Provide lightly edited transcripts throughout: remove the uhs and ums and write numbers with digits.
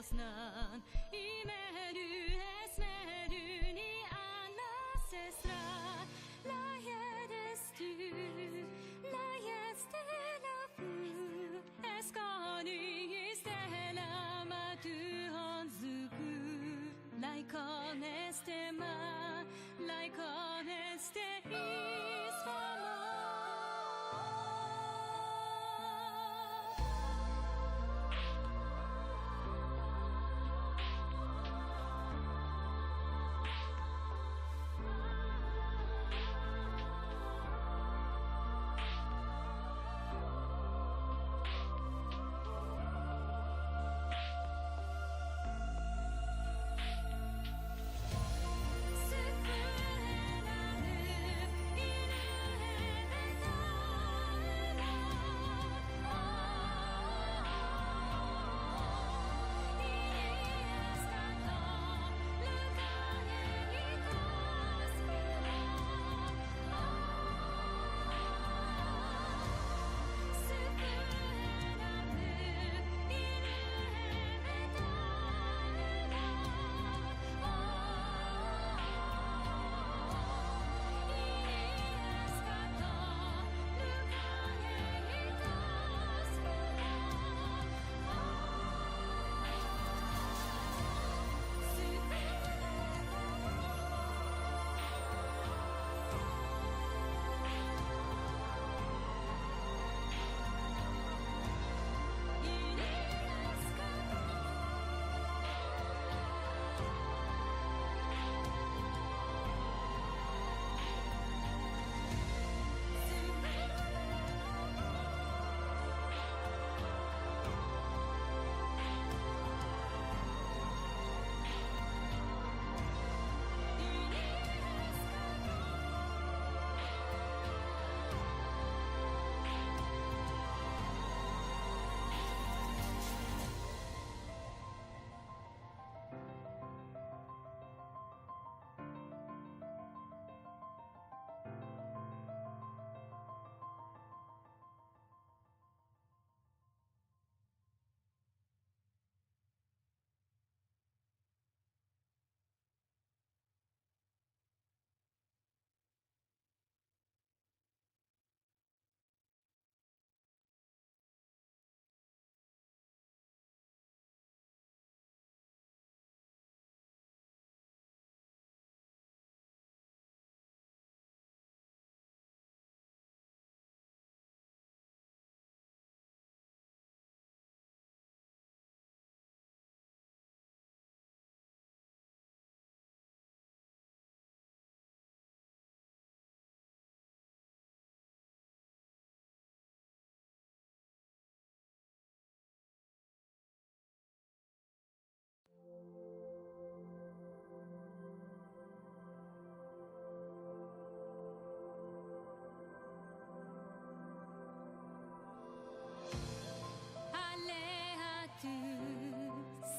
poznan i meru esmeru ni ancestra laedes tu laes stella fu esconi stella ma tu honzuku laikon estema laikon este is famo.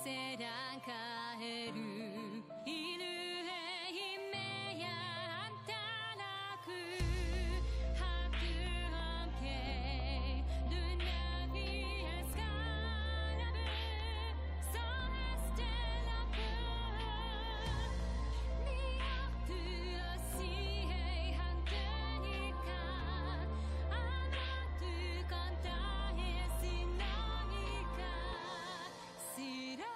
Sedan kaeru inu e hime ya antanaku hatu honke duna vi escalabu so estela pu ni atu osi hei hantanika amatu kanta esi nanika sira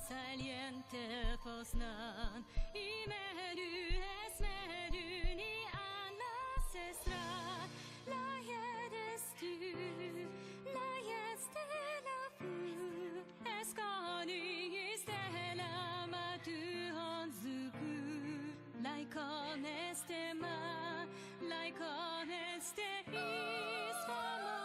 saliente poznan i meru esmeru ni ancestra laedes tu laes stella fu esconi stella ma tu honzuku laikon estema laikon este is famo.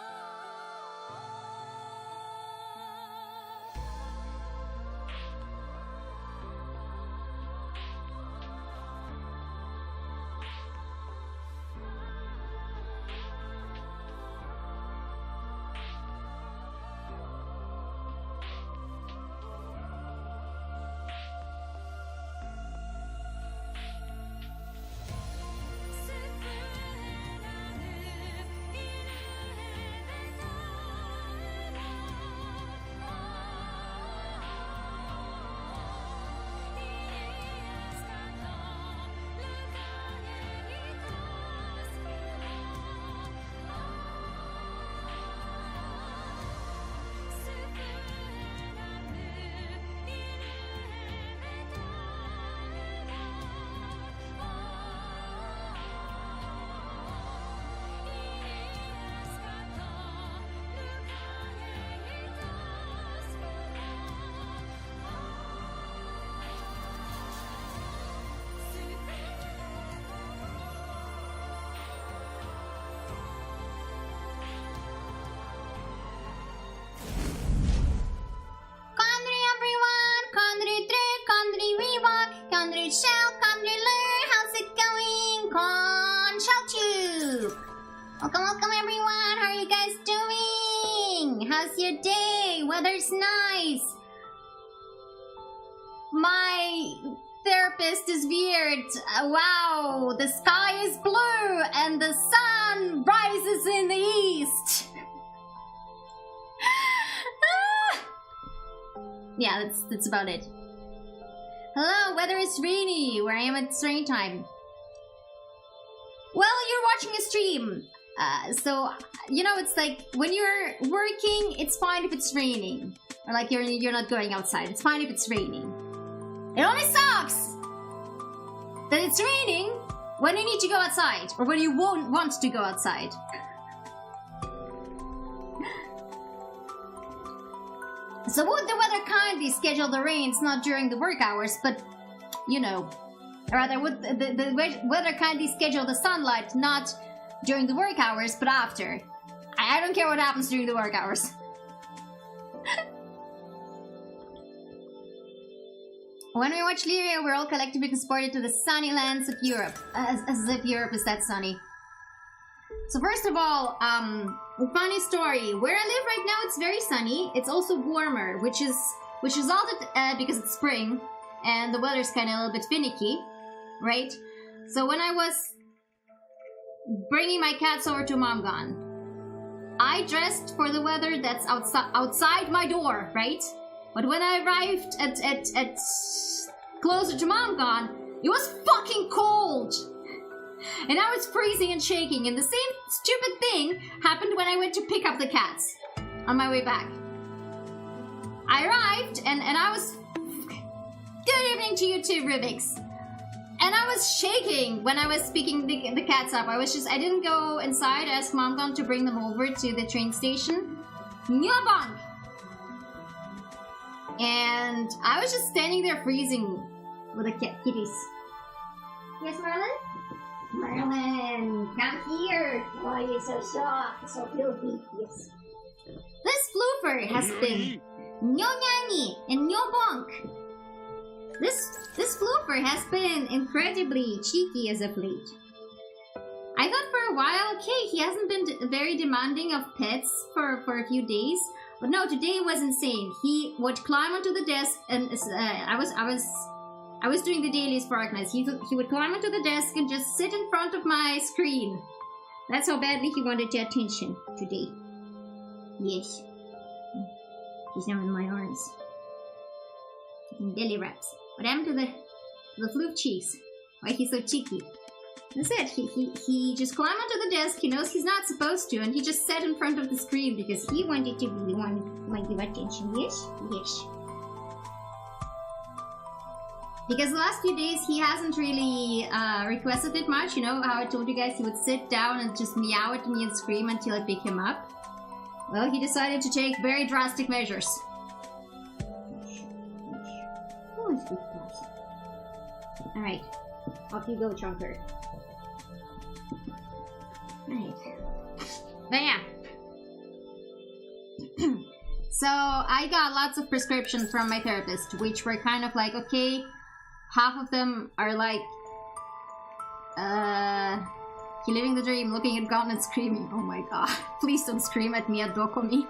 Shell Controller. How's it going? Con Shell Tube. Welcome, welcome everyone. How are you guys doing? How's your day? Weather's nice. My therapist is weird. Wow, the sky is blue and the sun rises in the east. Yeah, that's about it. Hello, weather is rainy where I am at rain time. Well, you're watching a stream. So, you know, it's like when you're working, it's fine if it's raining. Or like you're not going outside. It's fine if it's raining. It only sucks that it's raining when you need to go outside or when you won't want to go outside. So would the weather kindly schedule the rains not during the work hours, but, you know, or rather would the weather kindly schedule the sunlight not during the work hours, but after? I don't care what happens during the work hours. When we watch Lyria, we're all collectively transported to the sunny lands of Europe. As if Europe is that sunny. So first of all, funny story. Where I live right now, it's very sunny. It's also warmer, which is all that because it's spring and the weather's kind of a little bit finicky, right? So when I was bringing my cats over to Momgon, I dressed for the weather that's outside my door, right? But when I arrived at closer to Momgon, it was fucking cold. And I was freezing and shaking, and the same stupid thing happened when I went to pick up the cats on my way back. I arrived, and I was... Good evening to you too, Rubik's. And I was shaking when I was picking the cats up. I didn't go inside, ask Momgon to bring them over to the train station. Nyabang! And I was just standing there freezing with the kitties. Yes, Merlin? Merlin, come here. Why are you so soft, so filthy? Yes. This floofer has been Nyonyani and Nyobonk. This floofer has been incredibly cheeky as of late. I thought for a while, okay, he hasn't been very demanding of pets for a few days, but no, today was insane. He would climb onto the desk, and I was doing the dailies for Arknights. He would climb onto the desk and just sit in front of my screen. That's how badly he wanted your attention today. Yes. He's now in my arms. Belly wraps. What happened to the floof cheeks? Why he's so cheeky? That's it. He just climbed onto the desk. He knows he's not supposed to, and he just sat in front of the screen because he wanted to really want my attention. Yes? Yes. Because the last few days he hasn't really requested it much. You know how I told you guys he would sit down and just meow at me and scream until I pick him up? Well, he decided to take very drastic measures. Alright, off you go, Chunker. Right. But yeah. So I got lots of prescriptions from my therapist, which were kind of like, okay, half of them are like, he living the dream, looking at God and screaming. Oh my god, please don't scream at me at Dokomi.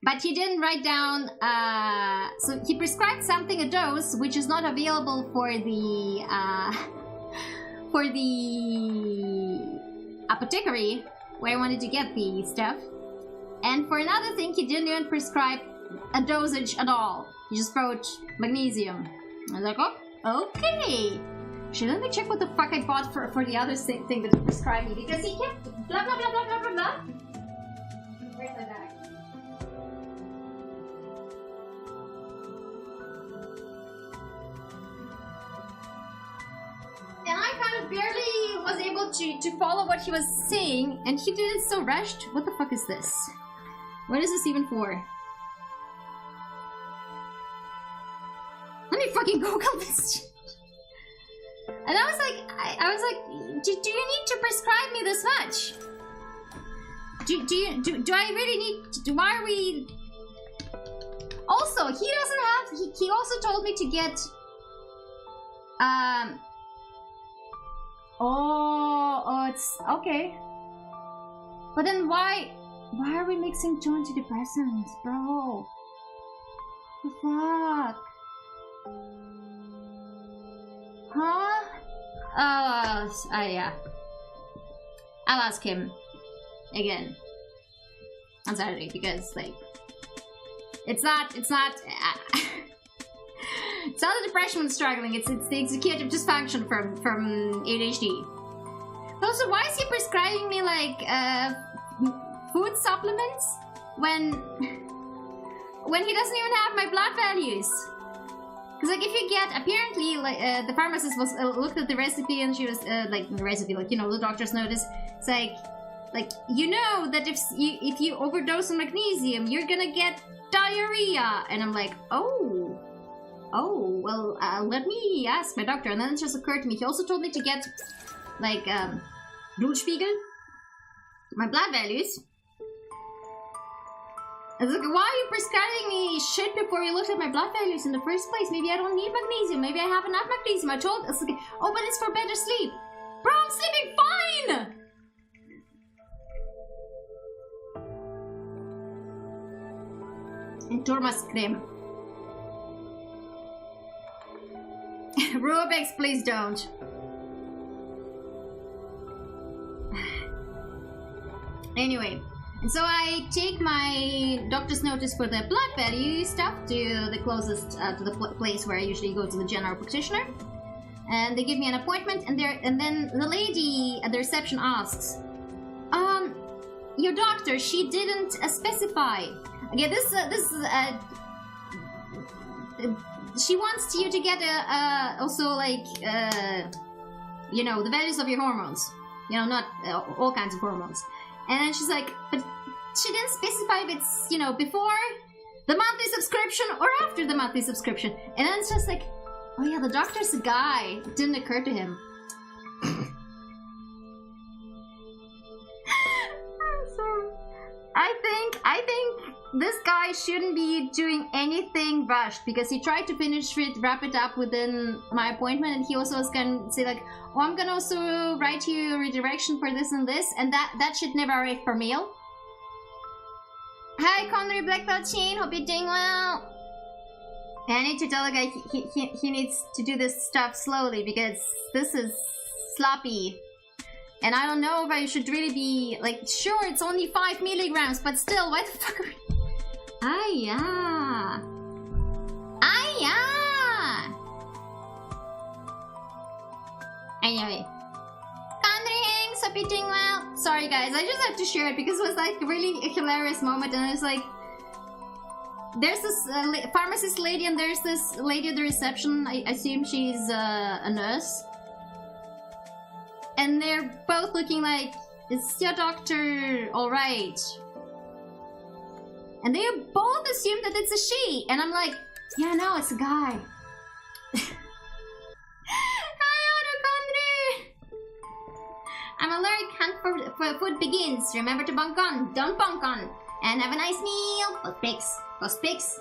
But he didn't write down, so he prescribed something, a dose, which is not available for the apothecary, where I wanted to get the stuff. And for another thing, he didn't even prescribe a dosage at all. He just wrote magnesium. I was like, oh, okay. Let me check what the fuck I bought for the other thing that he prescribed me, because he kept blah blah blah blah blah blah blah. Where's my bag? And I kind of barely was able to follow what he was saying, and he did it so rushed. What the fuck is this? What is this even for? Let me fucking Google this. And I was like, do you need to prescribe me this much? Do I really need to, why are we... Also, also, he doesn't have, he also told me to get, oh, it's, okay. But then why are we mixing two antidepressants, bro? The fuck? Huh? Yeah. I'll ask him again on Saturday because, like, it's not it's not the depression when struggling. It's the executive dysfunction from ADHD. Also, why is he prescribing me like food supplements when he doesn't even have my blood values? Because like if you get, apparently like the pharmacist was looked at the recipe and she was like the recipe, like, you know, the doctor's notice. It's like you know that if you overdose on magnesium, you're gonna get diarrhea. And I'm like, oh well, let me ask my doctor. And then it just occurred to me, he also told me to get like Blutspiegel, my blood values. I was like, why are you prescribing me shit before you looked at my blood values in the first place? Maybe I don't need magnesium. Maybe I have enough magnesium. I told, it's like, oh, but it's for better sleep. Bro, I'm sleeping fine! And Tormas cream. Rubex, please don't. Anyway. And so I take my doctor's notice for the blood value stuff to the closest to the place where I usually go to the general practitioner, and they give me an appointment. And then the lady at the reception asks, your doctor, she didn't specify. Okay, this is she wants you to get also like you know, the values of your hormones. You know, not all kinds of hormones. And then she's like, but she didn't specify if it's, you know, before the monthly subscription or after the monthly subscription. And then it's just like, oh yeah, the doctor's a guy. It didn't occur to him. I'm sorry. I think this guy shouldn't be doing anything rushed, because he tried to wrap it up within my appointment, and he also was gonna say like, oh, I'm gonna also write you a redirection for this and this, and that shit never arrived per mail. Hi, Connery Black Belt Chain, hope you're doing well. And I need to tell the guy he needs to do this stuff slowly, because this is sloppy. And I don't know if I should really be, like, sure, it's only 5 milligrams, but still, why the fuck are we... Ah, yeah. Ah, yeah. Anyway. Connery, hope you're doing well. Sorry, guys, I just have to share it because it was, like, really a hilarious moment, and it was like... There's this pharmacist lady, and there's this lady at the reception. I assume she's a nurse. And they're both looking like, is your doctor alright? And they both assume that it's a she. And I'm like, yeah, no, it's a guy. Hi, Autocondre! I'm allergic, hunt for food begins. Remember to bonk on, don't bonk on. And have a nice meal. Post pics. Post pics.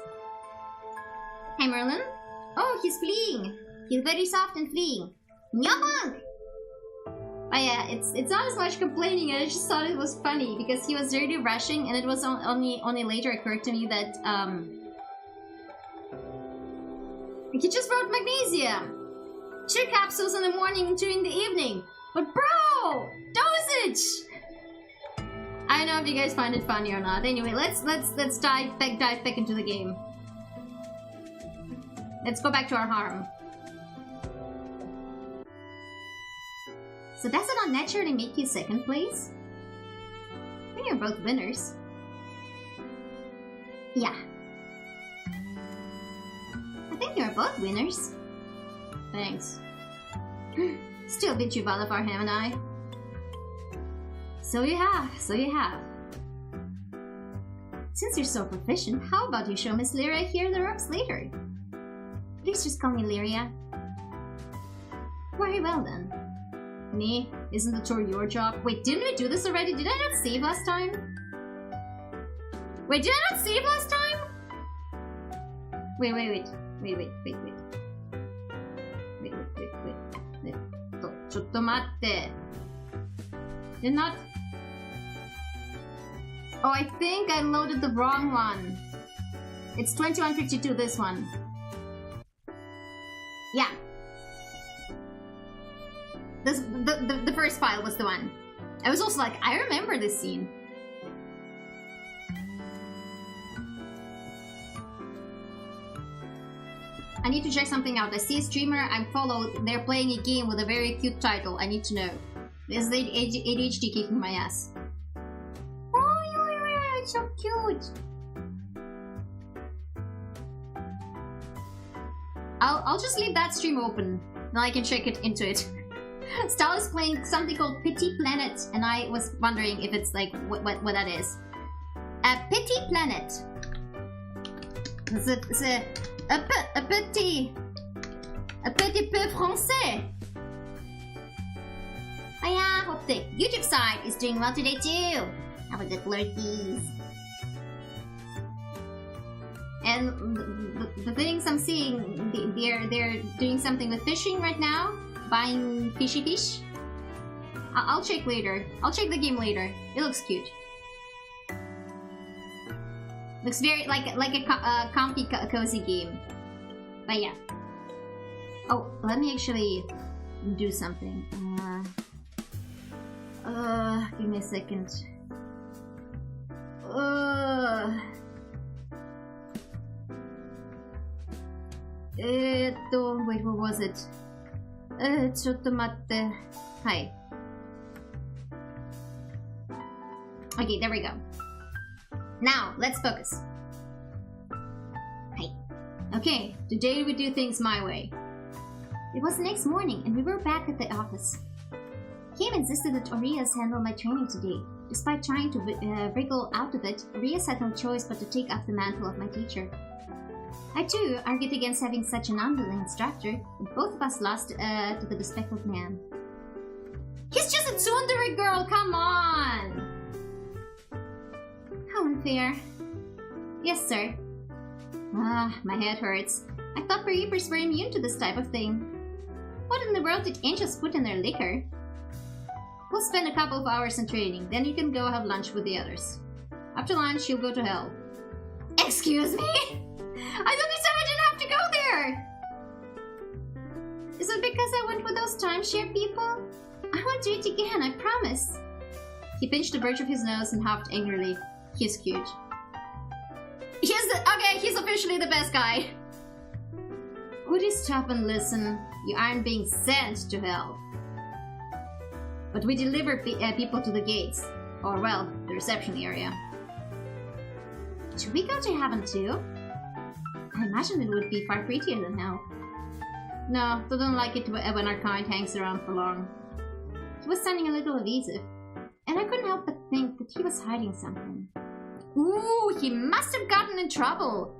Hi, Merlin. Oh, he's fleeing. He's very soft and fleeing. Nyabonk! Oh yeah, it's not as much complaining. I just thought it was funny because he was really rushing, and it was only later occurred to me that he just wrote magnesium. 2 capsules in the morning and 2 in the evening. But bro, dosage. I don't know if you guys find it funny or not. Anyway, let's dive back into the game. Let's go back to our harem. So does it not naturally make you second place? I think you're both winners. Yeah. I think you're both winners. Thanks. Still beat you, Valafar, haven't I? So you have. Since you're so proficient, how about you show Miss Lyria here the ropes later? Please just call me Lyria. Very well then. Me? Isn't the tour your job? Wait, didn't we do this already? Did I not save last time? Wait, did I not save last time? Wait. Chottomatte. Did not. Oh, I think I loaded the wrong one. It's 2152, this one. Yeah. The first file was the one. I was also like, I remember this scene. I need to check something out. I see a streamer I followed. They're playing a game with a very cute title. I need to know. This is the ADHD kicking my ass. Oh, it's so cute. I'll just leave that stream open. Now I can check it into it. Stal is playing something called Petit Planet, and I was wondering if it's like what that is. Petit Planet. It's a petit peu français. Oh yeah, hope the YouTube side is doing well today too. How about the flirties? And the things I'm seeing, they're doing something with fishing right now, buying fishy fish. I'll check later. I'll check the game later. It looks cute. Looks very like a comfy, cozy game. But yeah. Oh, let me actually do something. Give me a second. Wait, what was it? Chottomatte. Hi. Okay, there we go. Now, let's focus. Hi. Okay, today we do things my way. It was the next morning, and we were back at the office. Kim insisted that Orias handle my training today. Despite trying to wriggle out of it, Orias had no choice but to take up the mantle of my teacher. I too argued against having such an unwilling instructor, but both of us lost to the bespectacled man. He's just a tsundere girl, come on! How unfair. Yes, sir. My head hurts. I thought Reapers were immune to this type of thing. What in the world did angels put in their liquor? We'll spend a couple of hours in training, then you can go have lunch with the others. After lunch, you'll go to hell. Excuse me? I thought you said I didn't have to go there! Is it because I went with those timeshare people? I won't do it again, I promise. He pinched the bridge of his nose and huffed angrily. He's cute. He's officially the best guy. Would you stop and listen? You aren't being sent to hell. But we deliver people to the gates. Or, well, the reception area. Should we go to heaven too? I imagine it would be far prettier than hell. No, they don't like it when our kind hangs around for long. He was sounding a little evasive, and I couldn't help but think that he was hiding something. Ooh, he must have gotten in trouble!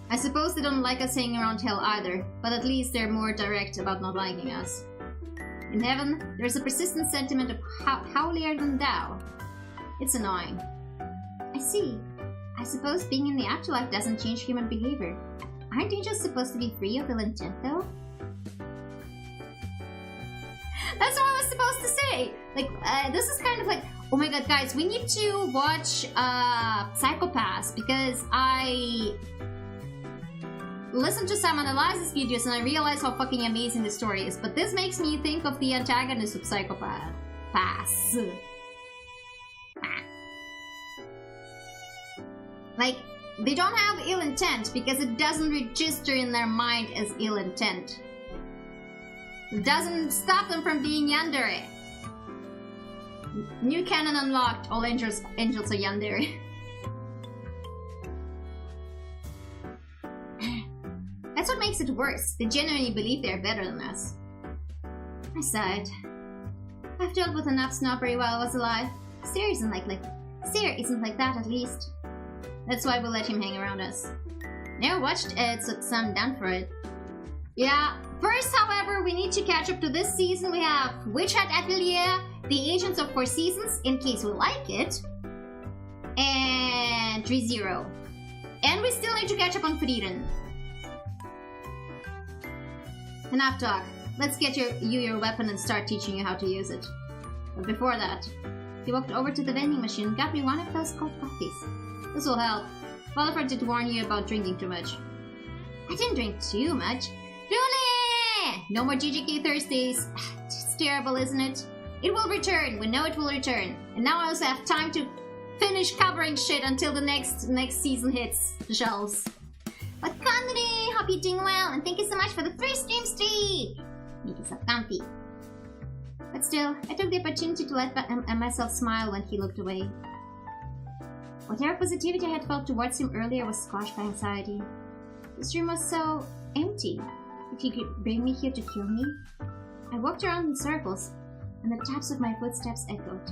I suppose they don't like us hanging around hell either, but at least they're more direct about not liking us. In heaven, there's a persistent sentiment of holier than thou. It's annoying. I see. I suppose being in the afterlife doesn't change human behavior. Aren't angels supposed to be free of ill intent, though? That's what I was supposed to say! Like, this is kind of like, oh my god, guys, we need to watch Psychopaths, because I listened to some analysis videos and I realized how fucking amazing the story is, but this makes me think of the antagonist of Psychopaths. Like, they don't have ill intent because it doesn't register in their mind as ill intent. It doesn't stop them from being yandere. New canon unlocked. All angels are yandere. That's what makes it worse. They genuinely believe they're better than us. I sighed. I've dealt with enough snobbery while I was alive. Seer isn't like that, at least. That's why we'll let him hang around us. Never watched it, so I'm down for it. Yeah. First, however, we need to catch up to this season. We have Witch Hat Atelier, The Agents of Four Seasons, in case we like it, and 3-0. And we still need to catch up on Frieden. Enough talk. Let's get you your weapon and start teaching you how to use it. But before that, he walked over to the vending machine and got me one of those cold coffees. This will help. Valdemar did warn you about drinking too much. I didn't drink too much. Julie! No more GGK Thursdays. It's terrible, isn't it? It will return. We know it will return. And now I also have time to finish covering shit until the next season hits the shelves. But Connery, hope you're doing well, and thank you so much for the first stream streak! Make yourself comfy. But still, I took the opportunity to let myself smile when he looked away. Whatever positivity I had felt towards him earlier was squashed by anxiety. This room was so empty. If he could bring me here to kill me? I walked around in circles, and the taps of my footsteps echoed.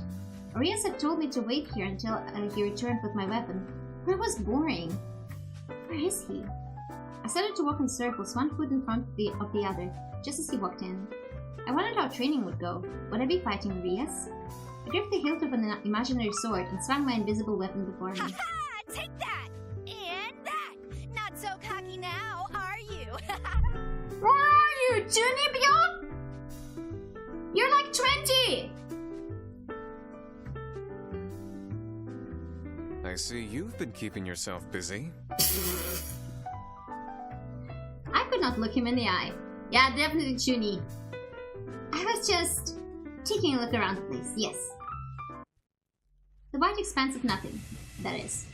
Arias had told me to wait here until he returned with my weapon, but it was boring. Where is he? I started to walk in circles, one foot in front of the other, just as he walked in. I wondered how training would go. Would I be fighting Arias? I gripped the hilt of an imaginary sword and swung my invisible weapon before me. Ha-ha! Take that! And that! Not so cocky now, are you? Where are you, Junibyo? You're like 20! I see you've been keeping yourself busy. I could not look him in the eye. Yeah, definitely Chuni. I was just taking a look around the place, yes. The white expanse of nothing, that is.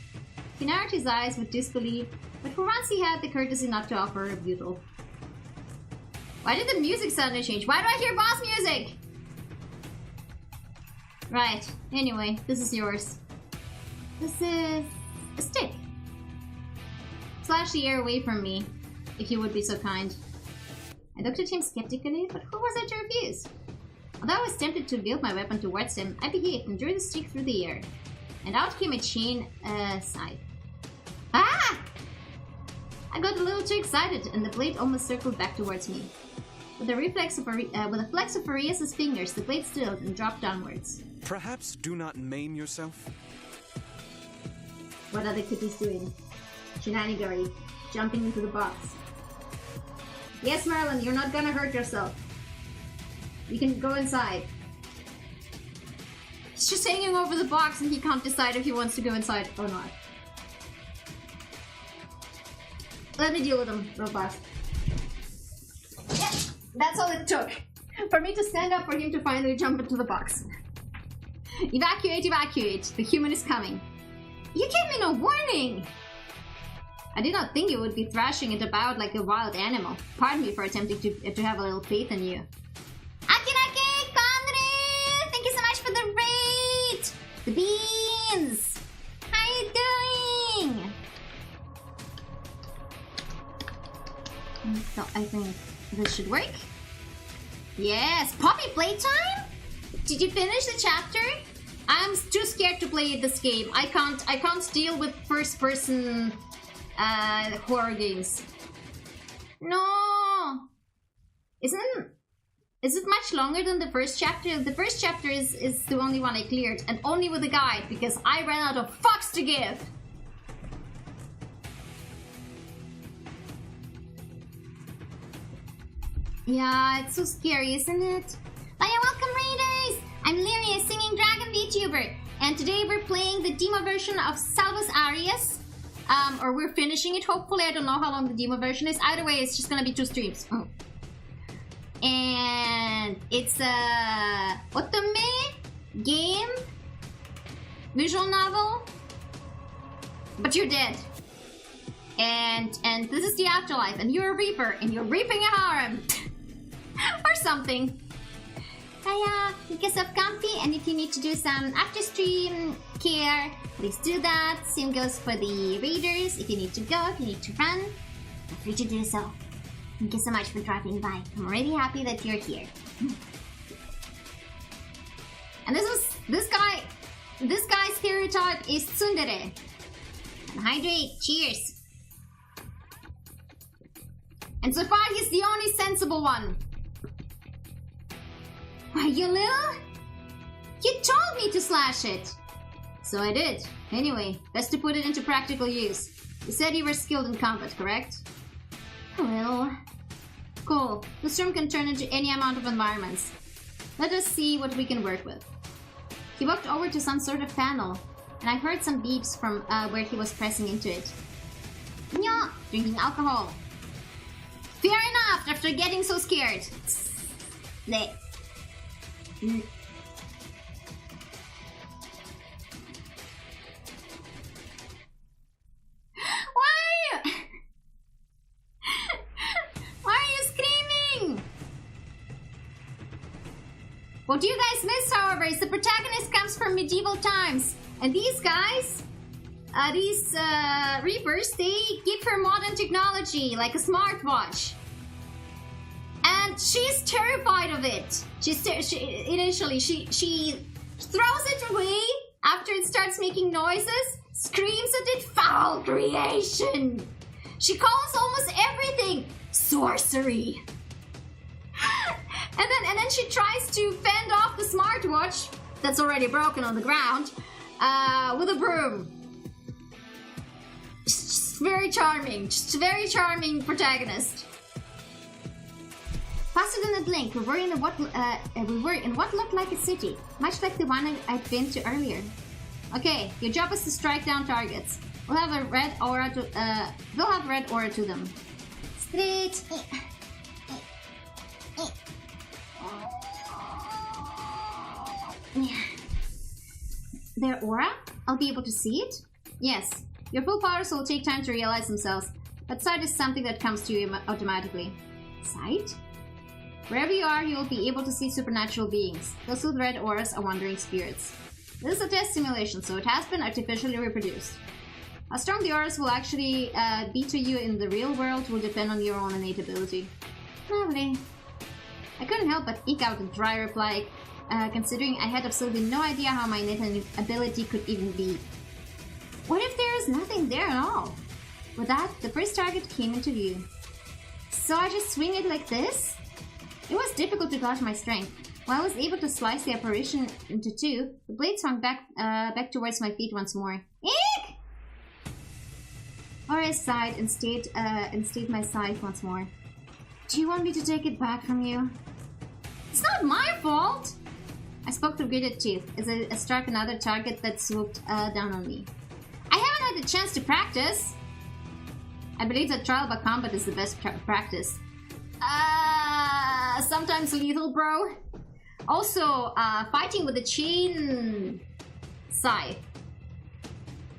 He narrowed his eyes with disbelief, but for once he had the courtesy not to offer a rebuttal. Why did the music suddenly change? Why do I hear boss music? Right, anyway, this is yours. This is a stick. Slash the air away from me, if you would be so kind. I looked at him skeptically, but who was I to refuse? Although I was tempted to wield my weapon towards him, I behaved and drew the stick through the air. And out came a chain scythe. Ah! I got a little too excited, and the blade almost circled back towards me. With a flex of Arias' fingers, the blade stilled and dropped downwards. Perhaps do not maim yourself? What are the kitties doing? Shenanigans, jumping into the box. Yes, Merlin, you're not gonna hurt yourself. You can go inside. He's just hanging over the box and he can't decide if he wants to go inside or not. Let me deal with him real fast. Yeah, that's all it took. For me to stand up for him to finally jump into the box. Evacuate, evacuate. The human is coming. You gave me no warning! I did not think you would be thrashing it about like a wild animal. Pardon me for attempting to have a little faith in you. Akirake! Conry! Thank you so much for the raid! The beans! How you doing? So I think this should work. Yes! Poppy playtime? Did you finish the chapter? I'm too scared to play this game. I can't deal with first-person horror games. No. Is it much longer than the first chapter? The first chapter is the only one I cleared, and only with a guide because I ran out of fucks to give. Yeah, it's so scary, isn't it? Hiya, welcome raiders! I'm Lyria, singing dragon VTuber, and today we're playing the demo version of Salvus Aries. Or we're finishing it, hopefully. I don't know how long the demo version is. Either way, it's just gonna be 2 streams. Oh. And it's a otome game, visual novel, but you're dead. And this is the afterlife, and you're a reaper, and you're reaping a harem. Or something. Hiya, make yourself comfy, and if you need to do some after stream care, please do that. Same goes for the raiders. If you need to go, if you need to run, feel free to do so. Thank you so much for dropping by. I'm already happy that you're here. And this guy's stereotype is tsundere. And hydrate, cheers. And so far he's the only sensible one. Why, you little? You told me to slash it. So I did. Anyway, best to put it into practical use. You said you were skilled in combat, correct? Well... Cool. This room can turn into any amount of environments. Let us see what we can work with. He walked over to some sort of panel, and I heard some beeps from where he was pressing into it. Nya! Drinking alcohol. Fair enough, after getting so scared. Bleh. Why are you screaming? What you guys miss, however, is the protagonist comes from medieval times. And these guys, these Reapers, they give her modern technology, like a smartwatch. And she's terrified of it. She throws it away after it starts making noises, screams at it, foul creation. She calls almost everything sorcery. And then she tries to fend off the smartwatch that's already broken on the ground with a broom. Just very charming. Just a very charming protagonist. Faster than a blink, we were in what looked like a city, much like the one I'd been to earlier. Okay, your job is to strike down targets. We'll have a red aura to them. Straight. Their aura? I'll be able to see it? Yes. Your full powers will take time to realize themselves, but sight is something that comes to you automatically. Sight? Wherever you are, you will be able to see supernatural beings. Those with red auras are wandering spirits. This is a test simulation, so it has been artificially reproduced. How strong the auras will actually be to you in the real world will depend on your own innate ability. Lovely. I couldn't help but eke out a dry reply, considering I had absolutely no idea how my innate ability could even be. What if there is nothing there at all? With that, the first target came into view. So I just swing it like this? It was difficult to gauge my strength. While I was able to slice the apparition into two, the blade swung back towards my feet once more. Eek! Aura sighed and stayed my side once more. Do you want me to take it back from you? It's not my fault! I spoke through gritted teeth as I struck another target that swooped down on me. I haven't had the chance to practice! I believe that trial by combat is the best practice. Sometimes lethal, bro. Also, fighting with a chain scythe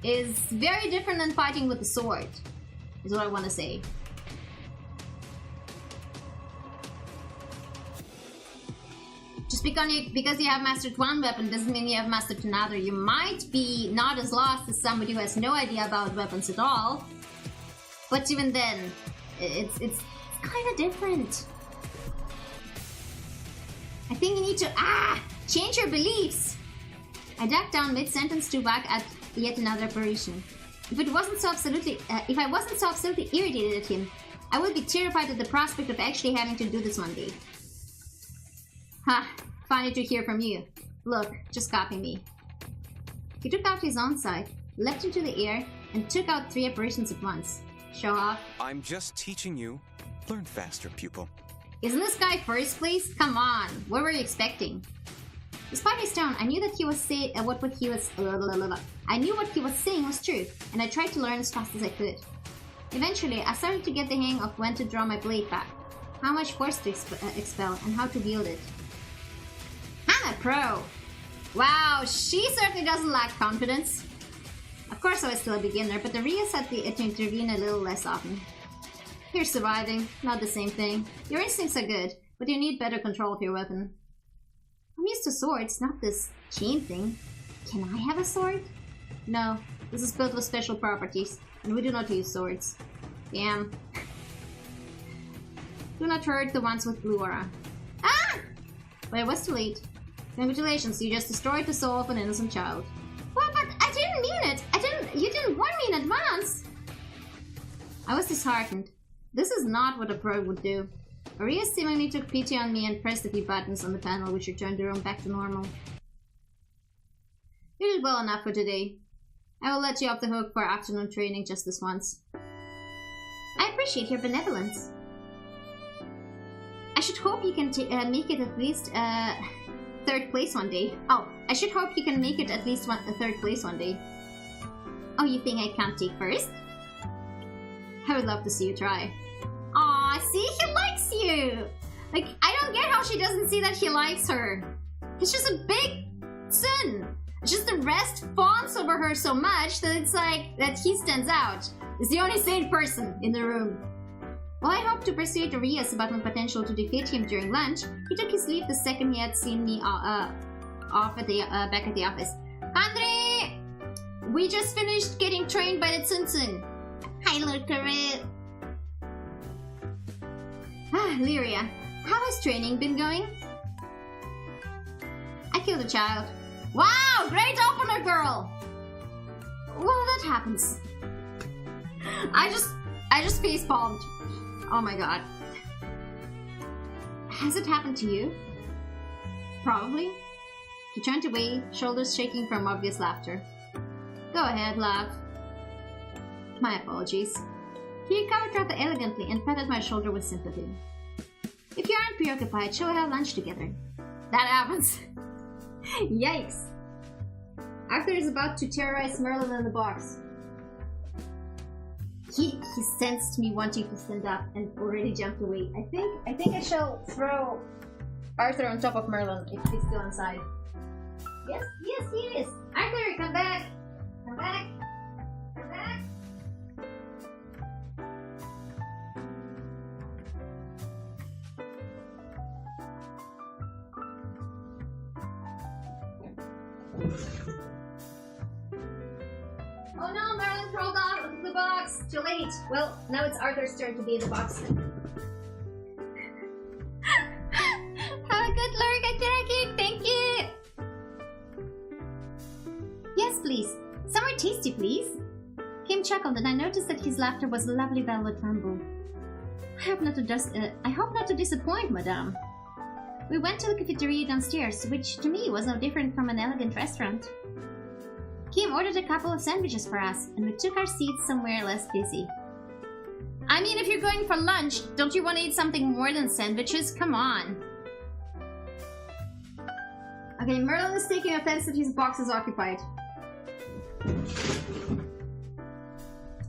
is very different than fighting with a sword, is what I want to say. Just because you have mastered one weapon doesn't mean you have mastered another. You might be not as lost as somebody who has no idea about weapons at all, but even then, it's kind of different. I think you need to change your beliefs. I ducked down mid-sentence to whack at yet another apparition. If I wasn't so absolutely irritated at him, I would be terrified at the prospect of actually having to do this one day. Ha! Funny to hear from you. Look, just copy me. He took out his own scythe, leapt into the air, and took out 3 apparitions at once. Show off. I'm just teaching you. Learn faster, pupil. Isn't this guy first place? Come on, what were you expecting? Despite his tone, I knew that he was saying what he was saying was true, and I tried to learn as fast as I could. Eventually, I started to get the hang of when to draw my blade back, how much force to expel, and how to wield it. I'm a pro! Wow, she certainly doesn't lack confidence. Of course I was still a beginner, but the Ryas had to intervene a little less often. You're surviving, not the same thing. Your instincts are good, but you need better control of your weapon. I'm used to swords, not this chain thing. Can I have a sword? No, this is built with special properties, and we do not use swords. Damn. Do not hurt the ones with blue aura. Ah! But it was too late. Congratulations, you just destroyed the soul of an innocent child. Well, but I didn't mean it! You didn't warn me in advance! I was disheartened. This is not what a pro would do. Maria seemingly took pity on me and pressed a few buttons on the panel which returned the room back to normal. You did well enough for today. I will let you off the hook for afternoon training just this once. I appreciate your benevolence. I should hope you can make it at least 3rd place one day. Oh, I should hope you can make it at least 3rd place one day. Oh, you think I can't take 1st? I would love to see you try. Aw, see? He likes you! Like, I don't get how she doesn't see that he likes her. He's just a big sin. Just the rest fawns over her so much that it's like that he stands out. He's the only sane person in the room. While I hoped to persuade Arias about my potential to defeat him during lunch, he took his leave the second he had seen me off at the back at the office. Andre! We just finished getting trained by the Tsum. Hi, Lord Karu. Lyria, how has training been going? I killed a child. Wow, great opener, girl! Well, that happens. I just facepalmed. Oh my god. Has it happened to you? Probably. He turned away, shoulders shaking from obvious laughter. Go ahead, laugh. My apologies. He recovered rather elegantly and patted my shoulder with sympathy. If you aren't preoccupied, shall we have lunch together? That happens. Yikes. Arthur is about to terrorize Merlin in the box. He sensed me wanting to stand up and already jumped away. I think I shall throw Arthur on top of Merlin if he's still inside. Yes, he is. Arthur, come back. Come back. Come back. Oh no, Merlin crawled out of the box! Too late! Well, now it's Arthur's turn to be in the box. Have a good lurk at Jackie! Thank you! Yes, please. Somewhere tasty, please. Kim chuckled and I noticed that his laughter was a lovely velvet rumble. I hope not to disappoint, madame. We went to the cafeteria downstairs, which to me was no different from an elegant restaurant. Kim ordered a couple of sandwiches for us, and we took our seats somewhere less busy. I mean, if you're going for lunch, don't you want to eat something more than sandwiches? Come on. Okay, Merlin is taking offense that his box is occupied.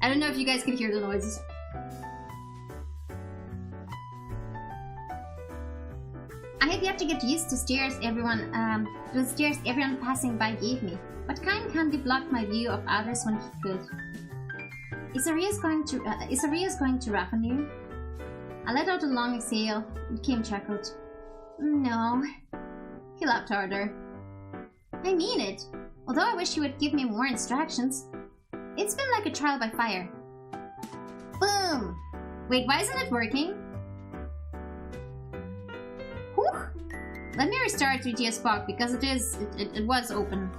I don't know if you guys can hear the noises. I had yet to get used to the stares everyone passing by gave me. What kind candy blocked my view of others when he could? Is Arias going to roughen you? I let out a long exhale, and Kim chuckled. No. He laughed harder. I mean it. Although I wish he would give me more instructions. It's been like a trial by fire. Boom! Wait, why isn't it working? Whew! Let me restart 3GS Spock because it was open.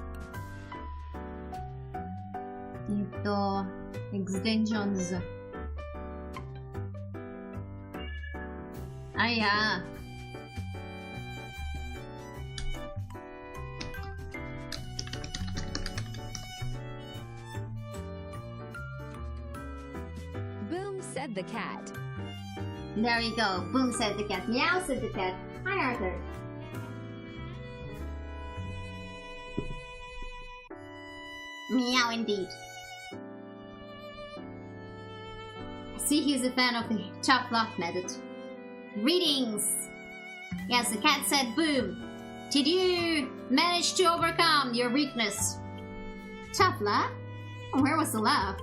Extensions. Yeah. Boom, said the cat. There we go. Boom, said the cat. Meow, said the cat. Hi, Arthur. Meow, indeed. See, he's a fan of the tough love method. Greetings! Yes, the cat said boom. Did you manage to overcome your weakness? Tough love? Where was the love?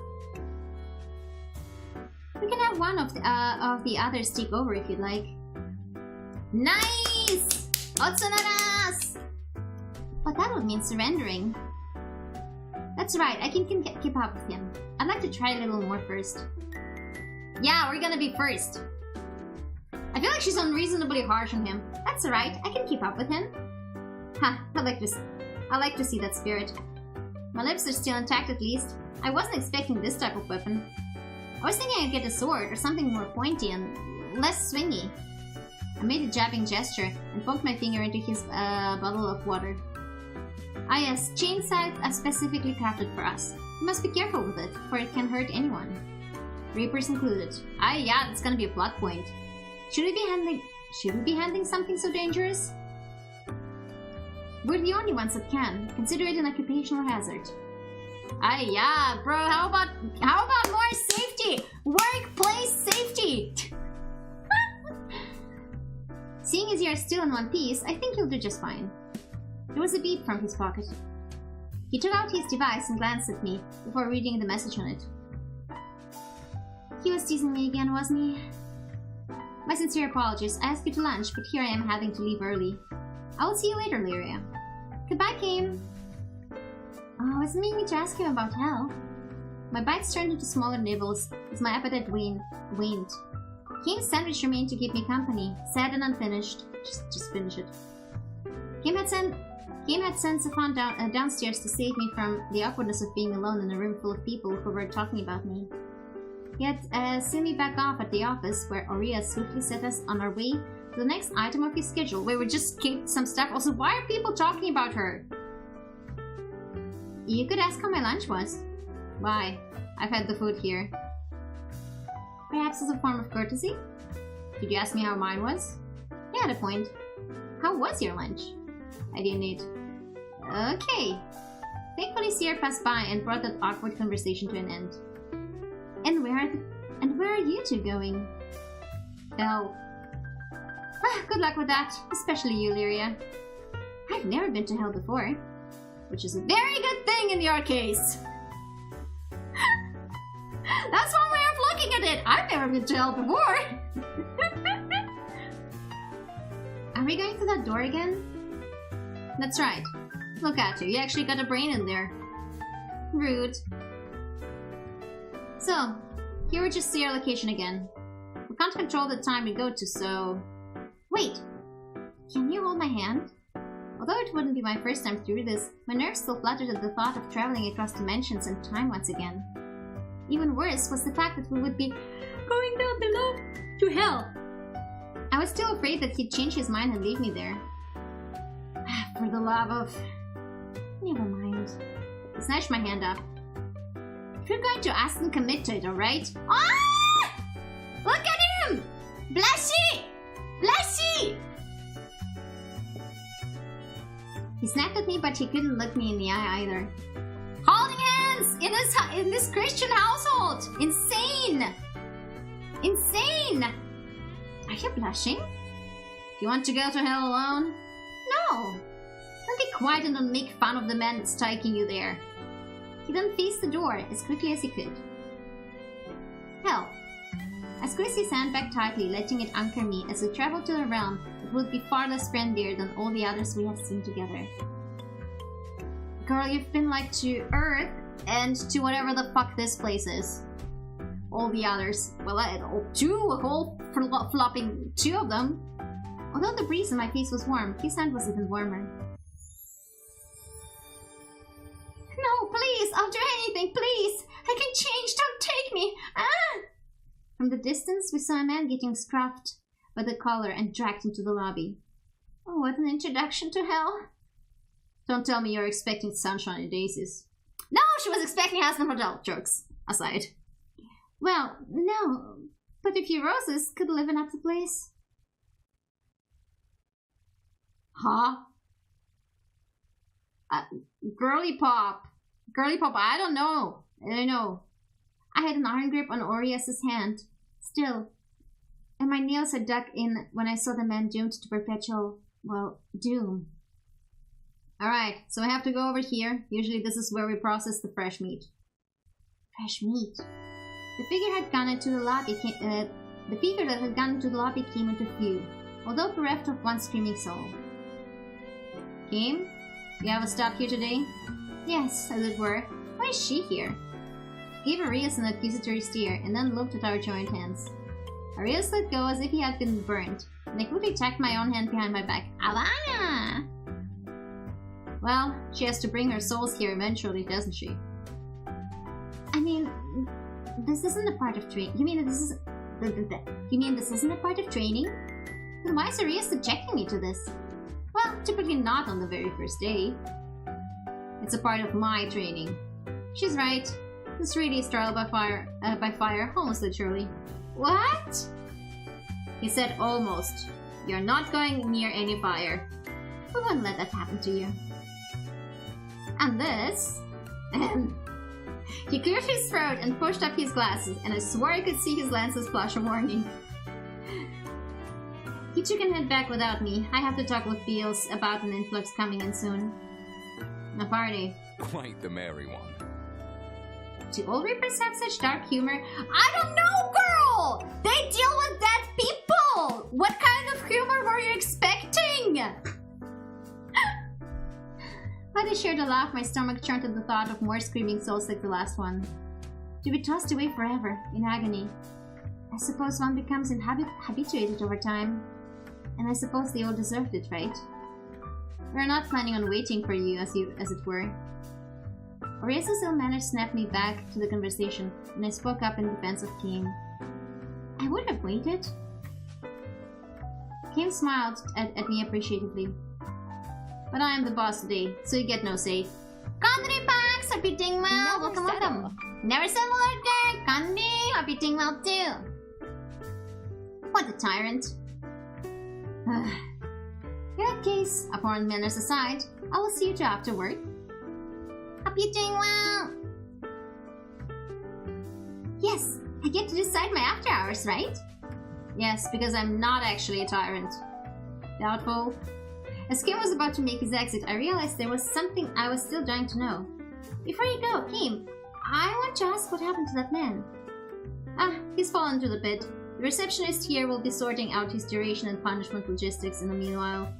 We can have one of the others take over if you'd like. Nice! Otsunaras! But that would mean surrendering. That's right, I can keep up with him. I'd like to try a little more first. Yeah, we're gonna be first. I feel like she's unreasonably harsh on him. That's alright, I can keep up with him. Huh, I like to see that spirit. My lips are still intact at least. I wasn't expecting this type of weapon. I was thinking I'd get a sword or something more pointy and less swingy. I made a jabbing gesture and poked my finger into his bottle of water. Ah yes, chain sight are specifically crafted for us. You must be careful with it, for it can hurt anyone. Reapers included. Ah yeah, that's gonna be a plot point. Should we be handling something so dangerous? We're the only ones that can. Consider it an occupational hazard. Ah yeah, bro, how about more safety? Workplace safety! Seeing as you're still in one piece, I think you'll do just fine. There was a beep from his pocket. He took out his device and glanced at me before reading the message on it. He was teasing me again, wasn't he? My sincere apologies. I asked you to lunch, but here I am having to leave early. I will see you later, Lyria. Goodbye, Kim. Oh, I was meaning to ask you about Hell. My bites turned into smaller nibbles as my appetite waned. Kim's sandwich remained to keep me company, sad and unfinished. Just finish it. Kim had sent Safan downstairs to save me from the awkwardness of being alone in a room full of people who were talking about me. He had sent me back off at the office, where Aurea swiftly set us on our way to the next item of his schedule. Wait, we just skipped some stuff. Also, why are people talking about her? You could ask how my lunch was. Why? I've had the food here. Perhaps as a form of courtesy? Did you ask me how mine was? You had a point. How was your lunch? I didn't eat. Okay. Thankfully, Sierra passed by and brought that awkward conversation to an end. And where are you two going? Hell. Good luck with that, especially you, Lyria. I've never been to Hell before, which is a very good thing in your case. That's one way of looking at it. I've never been to Hell before. Are we going through that door again? That's right. Look at you. You actually got a brain in there. Rude. So, here we just see our location again. We can't control the time we go to, so... Wait! Can you hold my hand? Although it wouldn't be my first time through this, my nerves still fluttered at the thought of traveling across dimensions and time once again. Even worse was the fact that we would be going down below to Hell. I was still afraid that he'd change his mind and leave me there. For the love of... Never mind. He snatched my hand up. If you're going to ask and commit to it, alright? Ah! Look at him! Blushy! Blushy! He snapped at me, but he couldn't look me in the eye either. Holding hands! In this Christian household! Insane! Insane! Are you blushing? Do you want to go to Hell alone? No! Then be quiet and don't make fun of the man that's taking you there. He then faced the door as quickly as he could. Hell. I squeezed his hand back tightly, letting it anchor me as we traveled to a realm that would be far less friendlier than all the others we have seen together. Girl, you've been like to Earth and to whatever the fuck this place is. All the others. Well, a whole flopping two of them. Although the breeze in my face was warm, his hand was even warmer. No, please, I'll do anything, please! I can change, don't take me! Ah! From the distance, we saw a man getting scruffed by the collar and dragged into the lobby. Oh, what an introduction to Hell! Don't tell me you're expecting sunshine and daisies. No, she was expecting Husband Hotel, jokes aside. Well, no, but a few roses could liven up the place. Huh? Girly pop, I don't know. I had an iron grip on Aureus' hand, still, and my nails had dug in when I saw the man doomed to perpetual, well, doom. Alright, so I have to go over here. Usually this is where we process the fresh meat. Fresh meat? The figure that had gone into the lobby came into view, although bereft of one screaming soul. Kim? You have a stop here today? Yes, as it were. Why is she here? Gave Arias an accusatory stare, and then looked at our joined hands. Arias let go as if he had been burned, and I quickly tucked my own hand behind my back. Alana! Well, she has to bring her souls here eventually, doesn't she? I mean, this isn't a part of training. You mean this isn't a part of training? Then why is Arias subjecting me to this? Well, typically not on the very first day. It's a part of my training. She's right. This really is trial by fire, almost literally. What? He said almost. You're not going near any fire. We won't let that happen to you. And this... He cleared his throat and pushed up his glasses, and I swore I could see his lenses flash a warning. He took and head back without me. I have to talk with Beals about an influx coming in soon. A party. Quite the merry one. Do all reapers have such dark humor? I don't know, girl! They deal with dead people! What kind of humor were you expecting? While I shared a laugh, my stomach churned at the thought of more screaming souls like the last one. To be tossed away forever, in agony. I suppose one becomes habituated over time. And I suppose they all deserved it, right? We're not planning on waiting for you, as it were. Oriasa's ill managed snapped me back to the conversation, and I spoke up in defense of Kim. I would have waited. Kim smiled at me appreciatively. But I am the boss today, so you get no say. Country Pax, hope you're doing well. Welcome, welcome. Never settle, girl. Candy, hope you're doing well too. What a tyrant. In that case, upon manners aside, I will see you two after work. Hope you're doing well. Yes, I get to decide my after hours, right? Yes, because I'm not actually a tyrant. Doubtful. As Kim was about to make his exit, I realized there was something I was still dying to know. Before you go, Kim, I want to ask what happened to that man. Ah, he's fallen to the pit. The receptionist here will be sorting out his duration and punishment logistics in the meanwhile.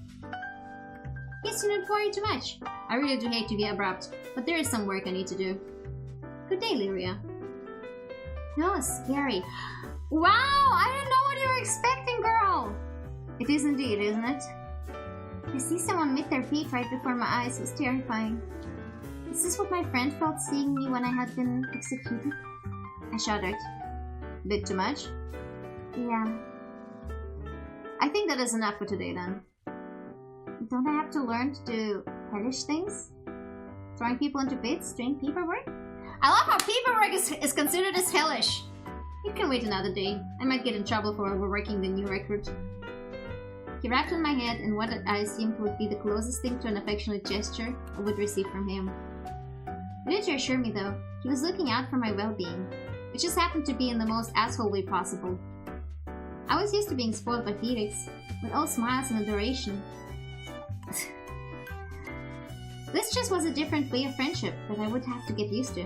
Guess you don't worry too much. I really do hate to be abrupt, but there is some work I need to do. Good day, Lyria. No, scary. Wow, I don't know what you were expecting, girl! It is indeed, isn't it? I see someone meet their feet right before my eyes. It was terrifying. Is this what my friend felt seeing me when I had been executed? I shuddered. Bit too much? Yeah. I think that is enough for today then. Don't I have to learn to do hellish things? Throwing people into pits, doing paperwork? I love how paperwork is considered as hellish. It can wait another day. I might get in trouble for overworking the new recruit. He rapped on my head in what I assumed would be the closest thing to an affectionate gesture I would receive from him. He didn't reassure me though. He was looking out for my well-being. It just happened to be in the most asshole way possible. I was used to being spoiled by Felix, with all smiles and adoration. This just was a different way of friendship that I would have to get used to.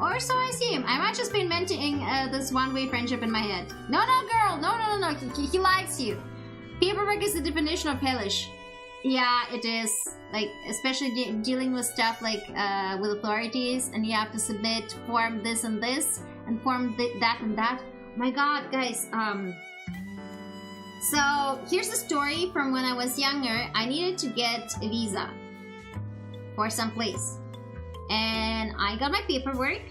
Or so I assume. I might just be inventing this one-way friendship in my head. No, girl! No. He likes you. Paperwork is the definition of hellish. Yeah, it is. Like, especially dealing with stuff like with authorities, and you have to submit form this and this, and form that and that. My god, guys, so here's a story from when I was younger. I needed to get a visa for some place. And I got my paperwork.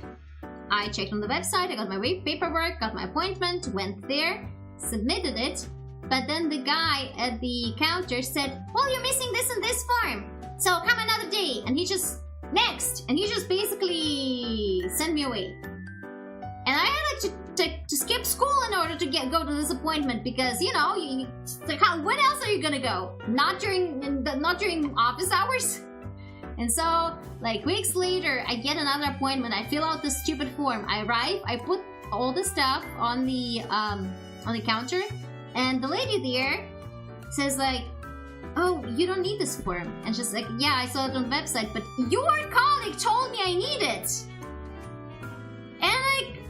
I checked on the website, I got my paperwork, got my appointment, went there, submitted it. But then the guy at the counter said, well, you're missing this and this form, so come another day. And he just, next. And he just basically sent me away. And I had to skip school in order to go to this appointment because, you know, when else are you gonna go? Not during office hours? And so, like, weeks later, I get another appointment. I fill out this stupid form. I arrive, I put all the stuff on the counter, and the lady there says, like, oh, you don't need this form. And she's like, yeah, I saw it on the website, but your colleague told me I need it. And, like,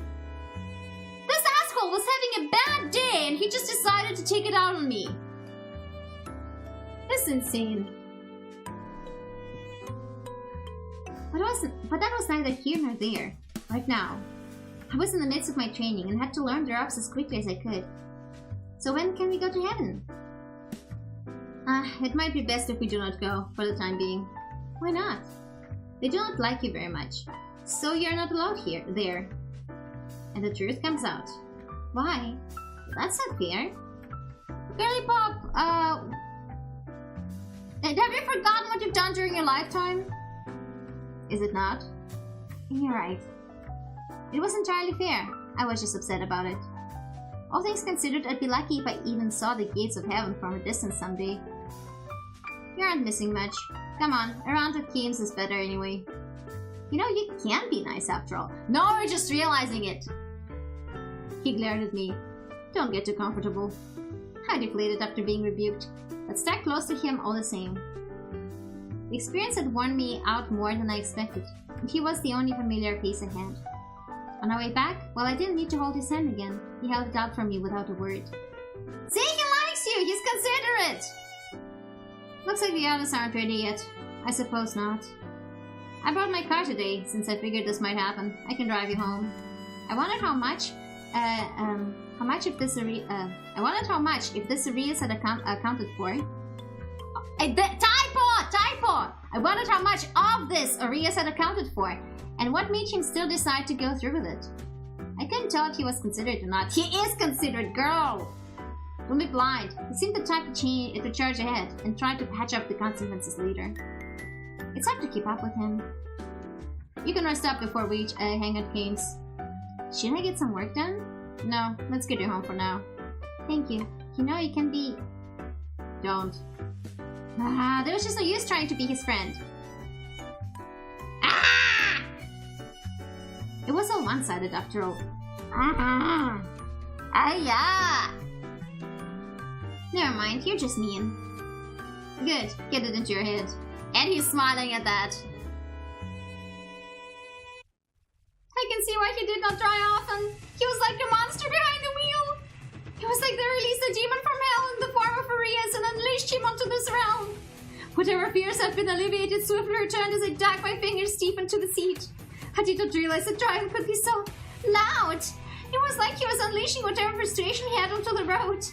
this asshole was having a bad day, and he just decided to take it out on me. That's insane. But that was neither here nor there. Right now, I was in the midst of my training and had to learn the ropes as quickly as I could. So when can we go to heaven? It might be best if we do not go, for the time being. Why not? They do not like you very much, so you're not allowed there. And the truth comes out. Why? That's not fair. Girly Pop, And have you forgotten what you've done during your lifetime? Is it not? You're right. It was entirely fair. I was just upset about it. All things considered, I'd be lucky if I even saw the gates of heaven from a distance someday. You aren't missing much. Come on, a round of games is better anyway. You know, you can be nice after all. No, you're just realizing it. He glared at me. Don't get too comfortable. I deflated after being rebuked, but stuck close to him all the same. The experience had worn me out more than I expected, and he was the only familiar face I had. On our way back, while I didn't need to hold his hand again, he held it out for me without a word. See, he likes you! He's considerate! Looks like the others aren't ready yet. I suppose not. I brought my car today, since I figured this might happen. I can drive you home. I wondered how much if this Arias had accounted for. Typo! I wondered how much of this Arias had accounted for, and what made him still decide to go through with it. I couldn't tell if he was considerate or not. He is considerate, girl! Don't be blind. He seemed the type to charge ahead and try to patch up the consequences later. It's hard to keep up with him. You can rest up before we hang out games. Should I get some work done? No, let's get you home for now. Thank you. You know you can be... Don't. There was just no use trying to be his friend. Ah! It was all one-sided after all. Yeah. Never mind, you're just mean. Good, get it into your head. And he's smiling at that. I can see why he did not try often. He was like a monster behind the wheel. It was like they released a demon from hell in the form of Arias and unleashed him onto this realm. Whatever fears had been alleviated swiftly returned as I dug my fingers deep into the seat. I did not realize that driving could be so loud. It was like he was unleashing whatever frustration he had onto the road.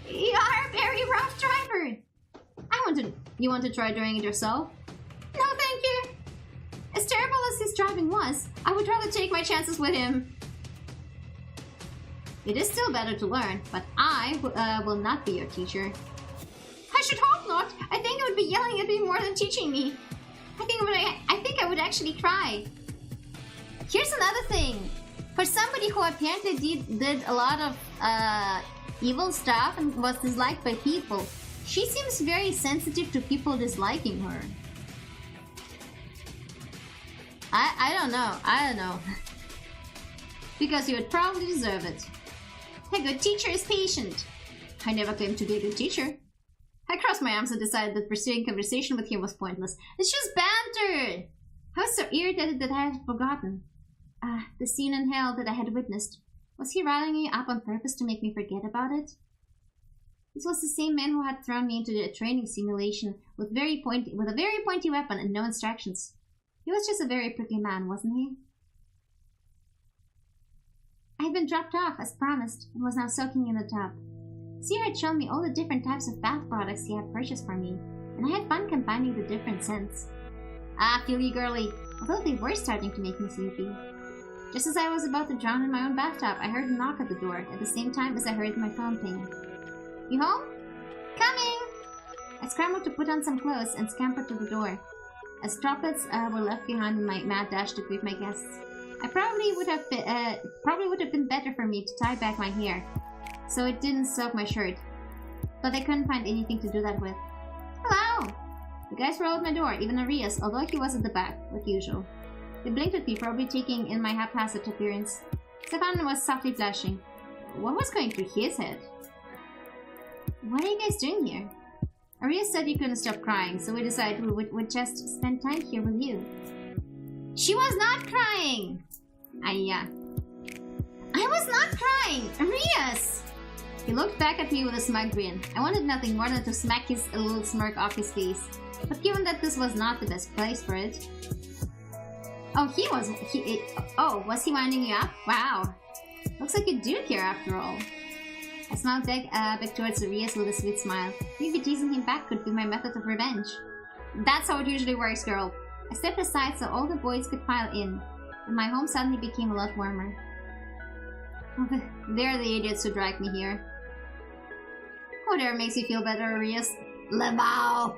You are a very rough driver. You want to try doing it yourself? No, thank you. As terrible as his driving was, I would rather take my chances with him. It is still better to learn, but I will not be your teacher. I should hope not. I think it would be yelling at me more than teaching me. I think I would actually cry. Here's another thing. For somebody who apparently did a lot of evil stuff and was disliked by people, she seems very sensitive to people disliking her. I don't know. Because you would probably deserve it. A good teacher is patient. I never claimed to be a good teacher. I crossed my arms and decided that pursuing conversation with him was pointless. It's just banter! I was so irritated that I had forgotten. The scene in hell that I had witnessed. Was he riling me up on purpose to make me forget about it? This was the same man who had thrown me into the training simulation with a very pointy weapon and no instructions. He was just a very prickly man, wasn't he? I had been dropped off, as promised, and was now soaking in the tub. Seer had shown me all the different types of bath products he had purchased for me, and I had fun combining the different scents. Feel you, girly, although they were starting to make me sleepy. Just as I was about to drown in my own bathtub, I heard a knock at the door, at the same time as I heard my phone ping. You home? Coming! I scrambled to put on some clothes and scampered to the door. As droplets were left behind in my mad dash to greet my guests, I probably would have been better for me to tie back my hair, so it didn't soak my shirt. But I couldn't find anything to do that with. Hello! The guys rolled my door, even Arias, although he was at the back, like usual. They blinked at me, probably taking in my haphazard appearance. Stefan was softly blushing. What was going through his head? What are you guys doing here? Arias said you couldn't stop crying, so we decided we would just spend time here with you. She was not crying! I was not crying! Arias! He looked back at me with a smug grin. I wanted nothing more than to smack his little smirk off his face. But given that this was not the best place for it... was he winding you up? Wow. Looks like you do care after all. I smiled back towards Arias with a sweet smile. Maybe teasing him back could be my method of revenge. That's how it usually works, girl. I stepped aside so all the boys could file in, and my home suddenly became a lot warmer. They're the idiots who dragged me here. Whatever makes you feel better, Arias. Lemao.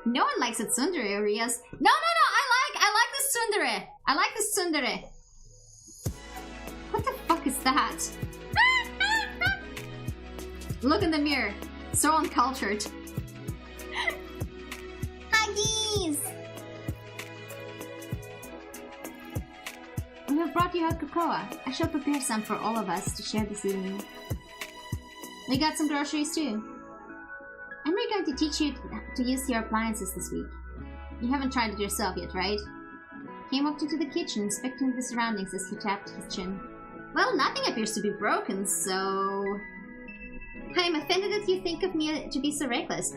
No one likes a tsundere, Arias. No, I like this tsundere. I like this tsundere. What the fuck is that? Look in the mirror. So uncultured. Huggies! We have brought you hot cocoa. I shall prepare some for all of us to share this evening. We got some groceries too. And we're going to teach you to use your appliances this week. You haven't tried it yourself yet, right? He walked into the kitchen, inspecting the surroundings as he tapped his chin. Well, nothing appears to be broken, so... I'm offended that you think of me to be so reckless.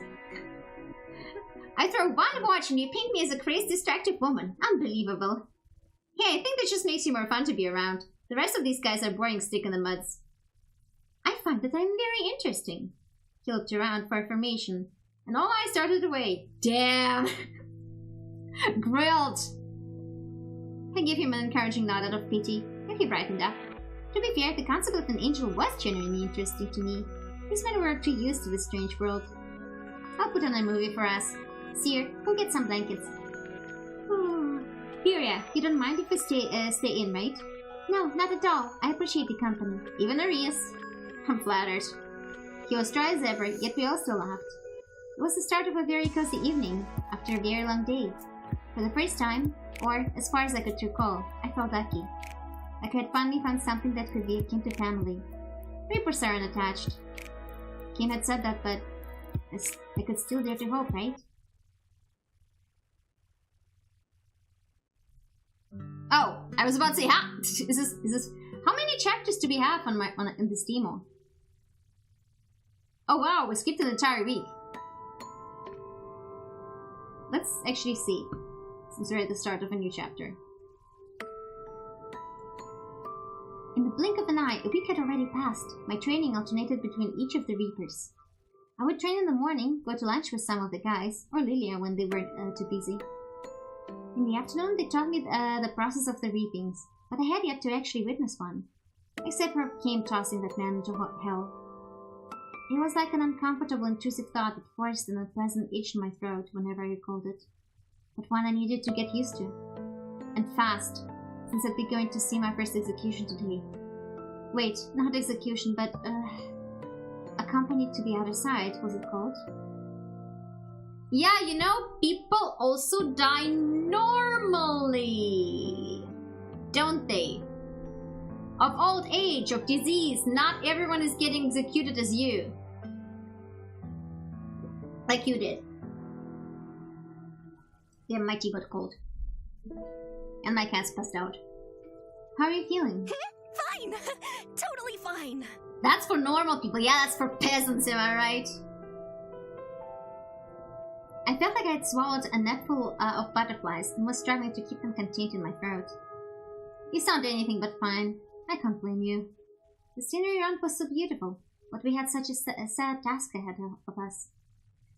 I throw one watch and you paint me as a crazy, distracted woman. Unbelievable. Hey, I think that just makes you more fun to be around. The rest of these guys are boring stick in the muds. I find that I'm very interesting. He looked around for affirmation, and all eyes darted away. Damn! Grilled! I gave him an encouraging nod out of pity, and he brightened up. To be fair, the concept of an angel was genuinely interesting to me. These men were too used to this strange world. I'll put on a movie for us. Seer, go get some blankets. Lyria, you don't mind if we stay in, right? No, not at all. I appreciate the company. Even Arias. I'm flattered. He was dry as ever, yet we all still laughed. It was the start of a very cozy evening, after a very long day. For the first time, or as far as I could recall, I felt lucky. Like I had finally found something that could be akin to family. Reapers are unattached. Kim had said that, but I could still dare to hope, right? Oh, I was about to say, is this how many chapters do we have in this demo? Oh wow, we skipped an entire week. Let's actually see, since we're at the start of a new chapter. In the blink of an eye, a week had already passed. My training alternated between each of the Reapers. I would train in the morning, go to lunch with some of the guys, or Lyria when they weren't too busy. In the afternoon, they taught me the process of the reapings, but I had yet to actually witness one, except for Kim tossing that man into hell. It was like an uncomfortable, intrusive thought that forced an unpleasant itch in my throat whenever I recalled it, but one I needed to get used to. And fast, since I'd be going to see my first execution today. Wait, not execution, but, accompanied to the other side, was it called? Yeah, you know, people also die normally, don't they? Of old age, of disease, not everyone is getting executed as you. Like you did. Yeah, my tea got cold. And my cat's passed out. How are you feeling? Fine! Totally fine! That's for normal people. Yeah, that's for peasants, am I right? I felt like I had swallowed a netful of butterflies and was struggling to keep them contained in my throat. You sound anything but fine. I can't blame you. The scenery around was so beautiful, but we had such a sad task ahead of us.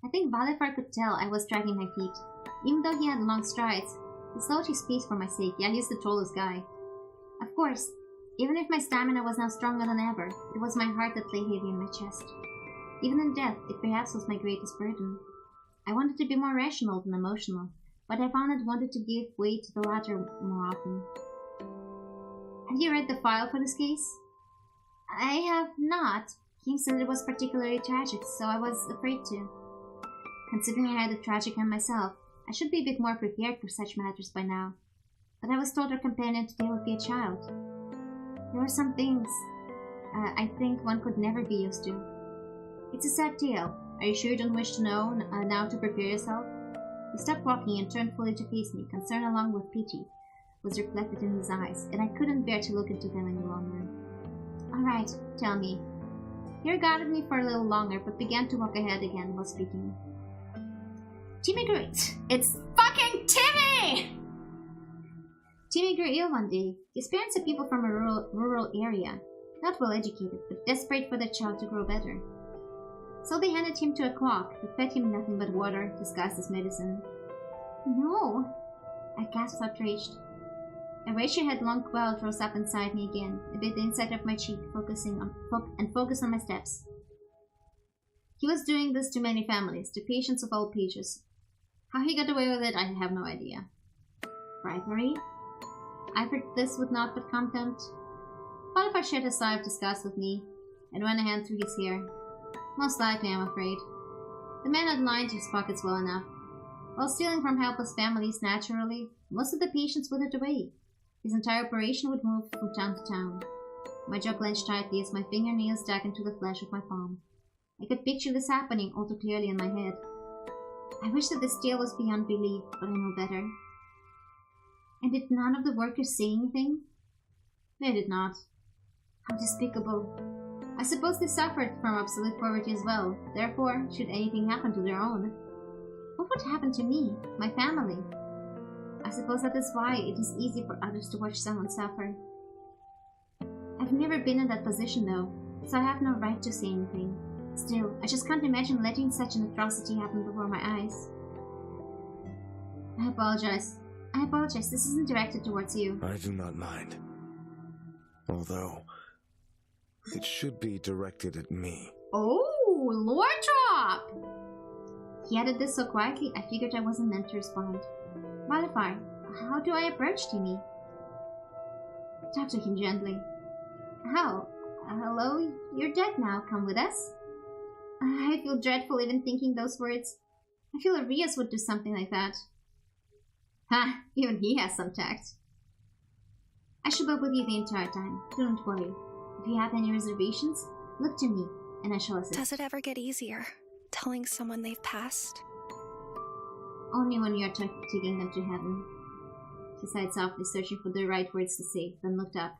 I think Valifar could tell I was dragging my feet. Even though he had long strides, he slowed his pace for my sake. Yeah, he's the tallest guy. Of course, even if my stamina was now stronger than ever, it was my heart that lay heavy in my chest. Even in death, it perhaps was my greatest burden. I wanted to be more rational than emotional, but I found I wanted to give way to the latter more often. Have you read the file for this case? I have not. Kim said it was particularly tragic, so I was afraid to. Considering I had a tragic end myself, I should be a bit more prepared for such matters by now. But I was told our companion today would be a child. There were some things I think one could never be used to. It's a sad tale. Are you sure you don't wish to know now to prepare yourself? He stopped walking and turned fully to face me. Concern along with pity was reflected in his eyes, and I couldn't bear to look into them any longer. All right, tell me. He regarded me for a little longer, but began to walk ahead again while speaking. Timmy grew... It's fucking Timmy! Timmy grew ill one day. His parents are people from a rural area, not well educated, but desperate for their child to grow better. So they handed him to a clock that fed him nothing but water, disguised as medicine. No! I gasped outraged. A rage I had long quelled rose up inside me again, a bit the inside of my cheek, focused on my steps. He was doing this to many families, to patients of all pages. How he got away with it, I have no idea. Bribery? I heard this with naught but contempt. Valdemar shared a sigh of disgust with me, and ran a hand through his hair. Most likely, I'm afraid. The man had lined his pockets well enough. While stealing from helpless families naturally, most of the patients withered away. His entire operation would move from town to town. My jaw clenched tightly as my fingernails dug into the flesh of my palm. I could picture this happening all too clearly in my head. I wish that this tale was beyond belief, but I know better. And did none of the workers say anything? They did not. How despicable. I suppose they suffered from absolute poverty as well. Therefore, should anything happen to their own, what would happen to me, my family? I suppose that is why it is easy for others to watch someone suffer. I've never been in that position though, so I have no right to say anything. Still, I just can't imagine letting such an atrocity happen before my eyes. I apologize. This isn't directed towards you. I do not mind. Although, it should be directed at me. Oh, Lord Drop! He added this so quietly, I figured I wasn't meant to respond. Valdemar, how do I approach Timmy? Talk to him gently. How? Hello? You're dead now. Come with us? I feel dreadful even thinking those words. I feel Arias would do something like that. Ha! Even he has some tact. I shall be with you the entire time. Don't worry. If you have any reservations, look to me, and I shall assist. Does it ever get easier, telling someone they've passed? Only when you are taking them to heaven. She sighed softly, searching for the right words to say, then looked up.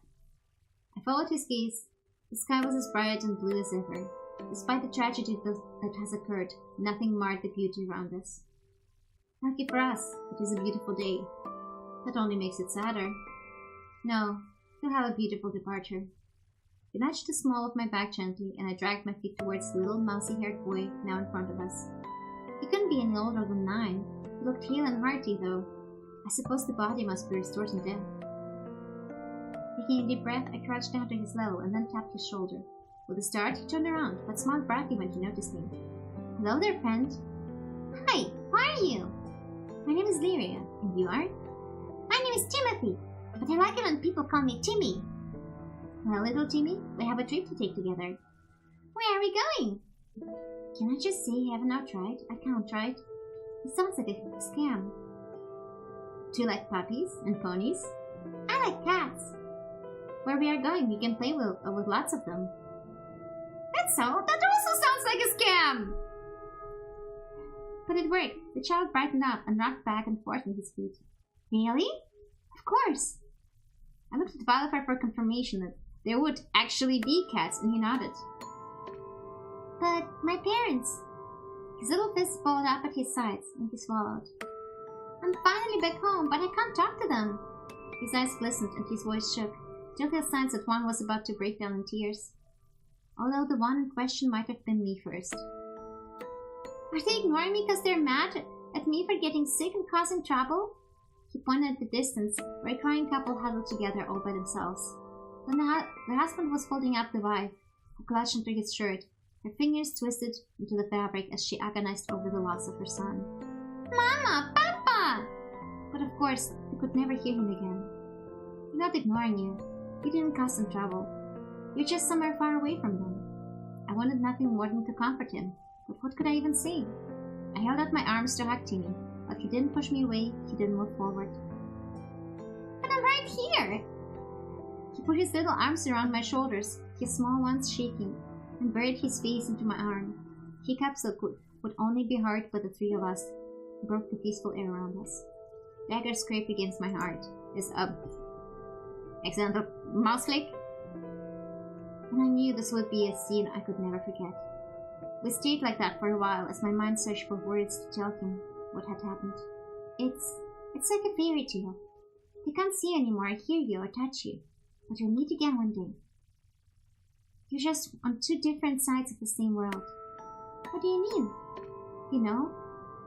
I followed his gaze. The sky was as bright and blue as ever. Despite the tragedy that has occurred, nothing marred the beauty around us. Lucky for us, it is a beautiful day. That only makes it sadder. No, you'll have a beautiful departure. He nudged the small of my back gently, and I dragged my feet towards the little mousy-haired boy now in front of us. He couldn't be any older than 9. He looked hale and hearty, though. I suppose the body must be restored in death. Taking a deep breath, I crouched down to his level and then tapped his shoulder. With a start, he turned around, but smiled brightly when he noticed me. Hello there, friend. Hi, how are you? My name is Lyria, and you are? My name is Timothy, but I like it when people call me Timmy. Well, little Timmy, we have a trip to take together. Where are we going? Can I just say you haven't not tried? I can't, right? It sounds like a scam. Do you like puppies and ponies? I like cats. Where we are going, we can play with lots of them. That also sounds like a scam! But it worked. The child brightened up and rocked back and forth on his feet. Really? Of course. I looked at Valdemar for confirmation that there would actually be cats, and he nodded. But my parents... His little fist balled up at his sides, and he swallowed. I'm finally back home, but I can't talk to them. His eyes glistened and his voice shook, telltale signs that one was about to break down in tears. Although the one in question might have been me first. Are they ignoring me because they're mad at me for getting sick and causing trouble? He pointed at the distance, where a crying couple huddled together all by themselves. Then the husband was holding up the wife, who clutched into his shirt, her fingers twisted into the fabric as she agonized over the loss of her son. Mama! Papa! But of course, they could never hear him again. I'm not ignoring you. You didn't cause them trouble. You're just somewhere far away from them. I wanted nothing more than to comfort him, but what could I even say? I held out my arms to hug Timmy, but he didn't push me away, he didn't move forward. But I'm right here! He put his little arms around my shoulders, his small ones shaking, and buried his face into my arm. Hiccups that would only be heard by the three of us broke the peaceful air around us. Daggers scraped against my heart. As a accidental mouse click. And I knew this would be a scene I could never forget. We stayed like that for a while as my mind searched for words to tell him what had happened. It's like a fairy tale. They can't see you anymore, hear you, or touch you, but you'll meet again one day. You're just on two different sides of the same world. What do you mean? You know,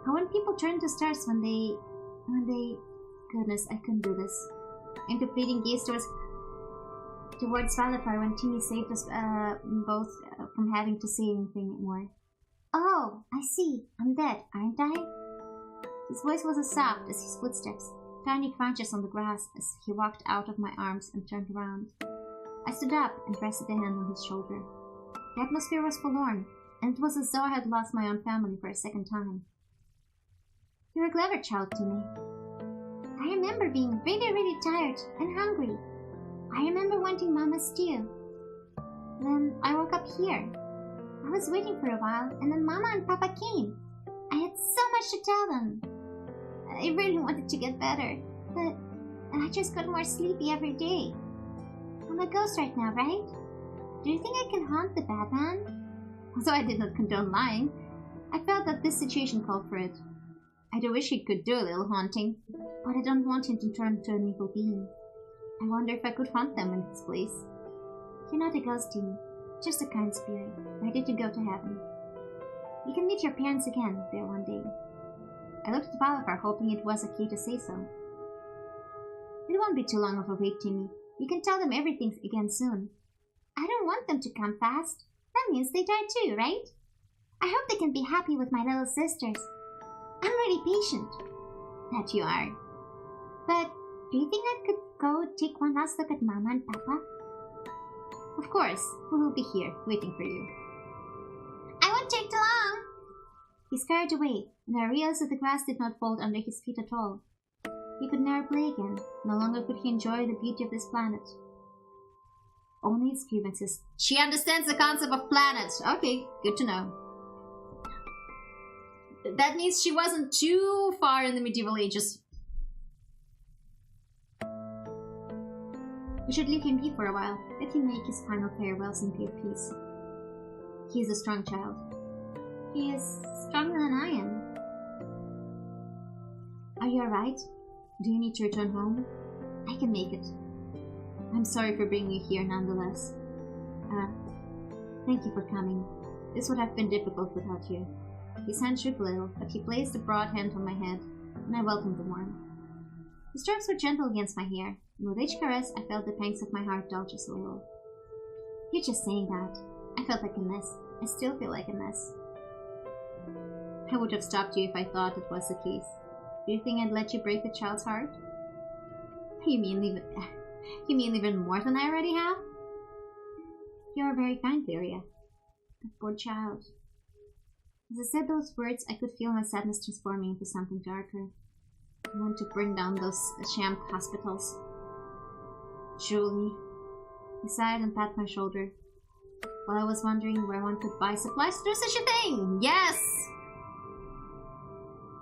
how when people turn to stars when they... Goodness, I couldn't do this. And the pleading gaze towards Valdemar when Timmy saved us both from having to say anything more. Oh, I see. I'm dead, aren't I? His voice was as soft as his footsteps, tiny crunches on the grass as he walked out of my arms and turned around. I stood up and rested a hand on his shoulder. The atmosphere was forlorn, and it was as though I had lost my own family for a second time. You're a clever child to me. I remember being really tired and hungry. I remember wanting Mama's stew. Then I woke up here. I was waiting for a while, and then Mama and Papa came. I had so much to tell them. I really wanted to get better, but I just got more sleepy every day. I'm a ghost right now, right? Do you think I can haunt the bad man? Although I did not condone lying, I felt that this situation called for it. I do wish he could do a little haunting, but I don't want him to turn into an evil being. I wonder if I could haunt them in his place. You're not a ghost to me, just a kind spirit, ready to go to heaven. You can meet your parents again there one day. I looked at Valafar, hoping it was okay to say so. It won't be too long of a wait, Timmy. You can tell them everything again soon. I don't want them to come fast. That means they die too, right? I hope they can be happy with my little sisters. I'm really patient. That you are. But do you think I could go take one last look at Mama and Papa? Of course, we will be here, waiting for you. I won't take too long. He scurried away, and I realized that the grass did not fold under his feet at all. He could never play again. No longer could he enjoy the beauty of this planet. Only its grievances. She understands the concept of planets. Okay, good to know. That means she wasn't too far in the medieval ages. We should leave him be for a while. Let him make his final farewells in peace. He is a strong child. He is stronger than I am. Are you alright? Do you need to return home? I can make it. I'm sorry for bringing you here nonetheless. Thank you for coming. This would have been difficult without you. His hand shook a little, but he placed a broad hand on my head, and I welcomed the warmth. The strokes were gentle against my hair, and with each caress I felt the pangs of my heart dull just a little. You're just saying that. I felt like a mess. I still feel like a mess. I would have stopped you if I thought it was the case. Do you think I'd let you break the child's heart? You mean even more than I already have? You are very kind, Lyria. A poor child. As I said those words, I could feel my sadness transforming into something darker. I want to bring down those sham hospitals. Truly. He sighed and patted my shoulder, while I was wondering where one could buy supplies to do such a thing. Yes!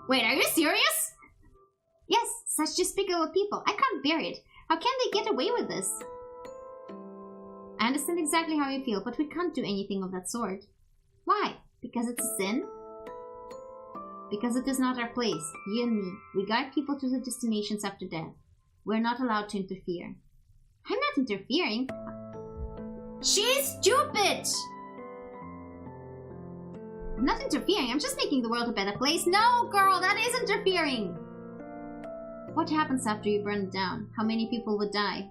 Wait, are you serious? Yes, such despicable people. I can't bear it. How can they get away with this? I understand exactly how you feel, but we can't do anything of that sort. Why? Because it's a sin? Because it is not our place, you and me. We guide people to their destinations after death. We're not allowed to interfere. I'm not interfering. She's stupid! I'm not interfering, I'm just making the world a better place. No, girl, that is interfering! What happens after you burn it down? How many people would die?